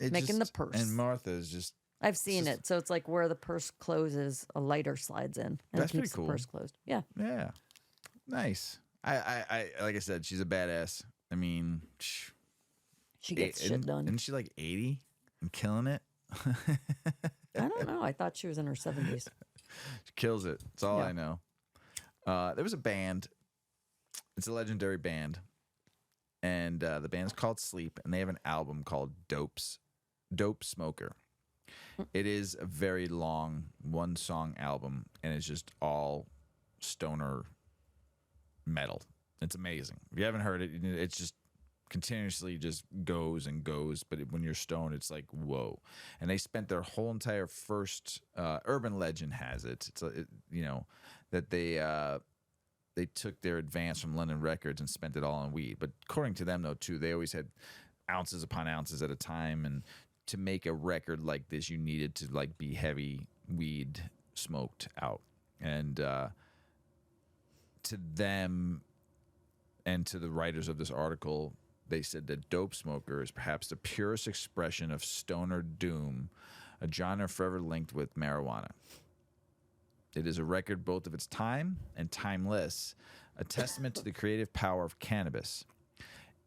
Making the purse. And Martha is just... I've seen it. So it's like where the purse closes, a lighter slides in. And That's keeps pretty cool. The purse closed. Yeah. Yeah. Nice. I like I said, she's a badass. I mean, she gets shit done. Isn't she like 80 and killing it? I don't know. I thought she was in her 70s. She kills it. That's all I know. There was a band. It's a legendary band. And the band's called Sleep. And they have an album called Dope Smoker. It is a very long one-song album. And it's just all stoner metal. It's amazing. If you haven't heard it, it's just continuously just goes and goes. But when you're stoned, it's like, whoa. And they spent their whole entire first, urban legend has it. It's that they took their advance from London Records and spent it all on weed. But according to them, though, too, they always had ounces upon ounces at a time. And to make a record like this, you needed to like be heavy weed smoked out. And to them and to the writers of this article, they said that Dope Smoker is perhaps the purest expression of stoner doom, a genre forever linked with marijuana. It is a record both of its time and timeless, a testament to the creative power of cannabis.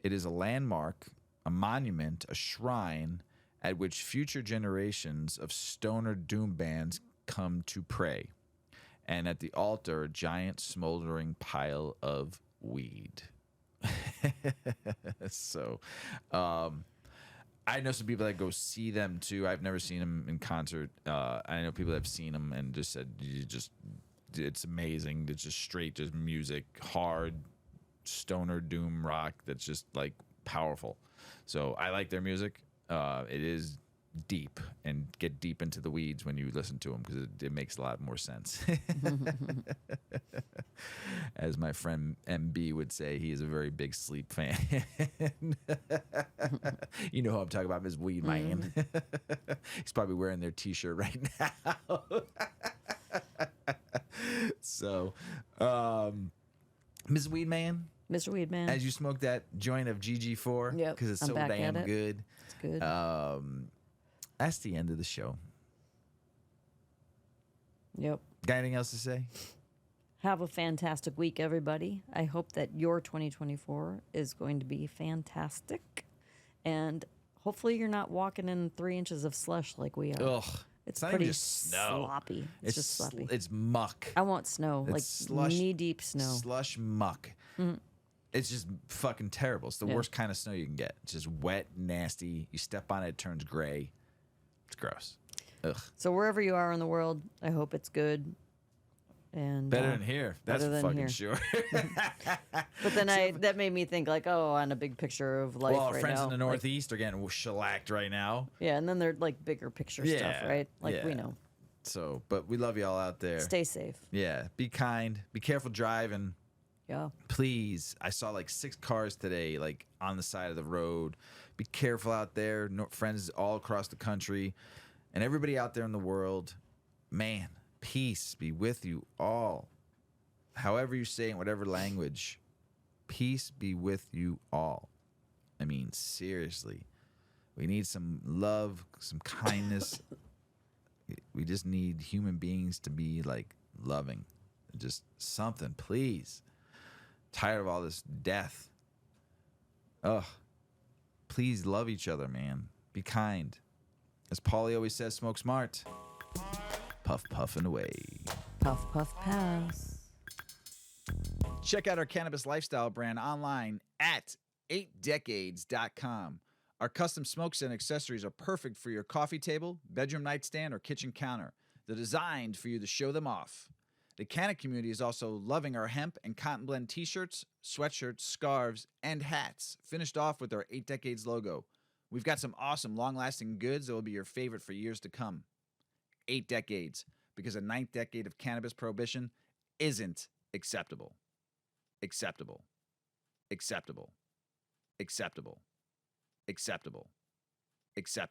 It is a landmark, a monument, a shrine at which future generations of stoner doom bands come to pray. And at the altar, a giant smoldering pile of weed. So, I know some people that go see them too. I've never seen them in concert. I know people that have seen them and just said, it's amazing. It's just straight, just music, hard stoner doom rock that's just like powerful. So I like their music. It is deep, and get deep into the weeds when you listen to them because it makes a lot more sense. As my friend MB would say, he is a very big Sleep fan. You know who I'm talking about, Mrs Weedman. He's probably wearing their t-shirt right now. So, Mrs Weedman. Mr. Weedman. As you smoke that joint of GG4, because it's so damn good. It's good. That's the end of the show. Yep. Got anything else to say? Have a fantastic week, everybody. I hope that your 2024 is going to be fantastic. And hopefully you're not walking in 3 inches of slush like we are. Ugh. It's not pretty even just snow. sloppy. It's just sloppy. It's muck. I want snow, It's like slush, knee-deep snow. Slush muck. Mm-hmm. It's just fucking terrible. It's the worst kind of snow you can get. It's just wet, nasty. You step on it, it turns gray. It's gross. Ugh. So wherever you are in the world, I hope it's good. And Better than here. That's better for than fucking here. sure. But then that made me think like, oh, on a big picture of life Well, our right friends now. in the like, Northeast are getting shellacked right now. yeah, and then they're like bigger picture stuff, Yeah, right? Like we yeah. know. So, but we love y'all out there. Stay safe. Yeah, be kind. Be careful driving. Yeah. Please. I saw like 6 cars today, like on the side of the road. Be careful out there. Friends all across the country and everybody out there in the world. Man, peace be with you all. However you say it, in whatever language, peace be with you all. I mean, seriously. We need some love, some kindness. We just need human beings to be like loving. Just something, please. Tired of all this death. Ugh. Please love each other, man. Be kind. As Paulie always says, smoke smart. Puff, puff, and away. Puff, puff, pass. Check out our cannabis lifestyle brand online at 8decades.com. Our custom smokes and accessories are perfect for your coffee table, bedroom nightstand, or kitchen counter. They're designed for you to show them off. The Canna community is also loving our hemp and cotton blend t-shirts, sweatshirts, scarves, and hats, finished off with our 8 Decades logo. We've got some awesome, long-lasting goods that will be your favorite for years to come. 8 Decades, because a 9th decade of cannabis prohibition isn't acceptable. Acceptable. Acceptable. Acceptable. Acceptable. Acceptable.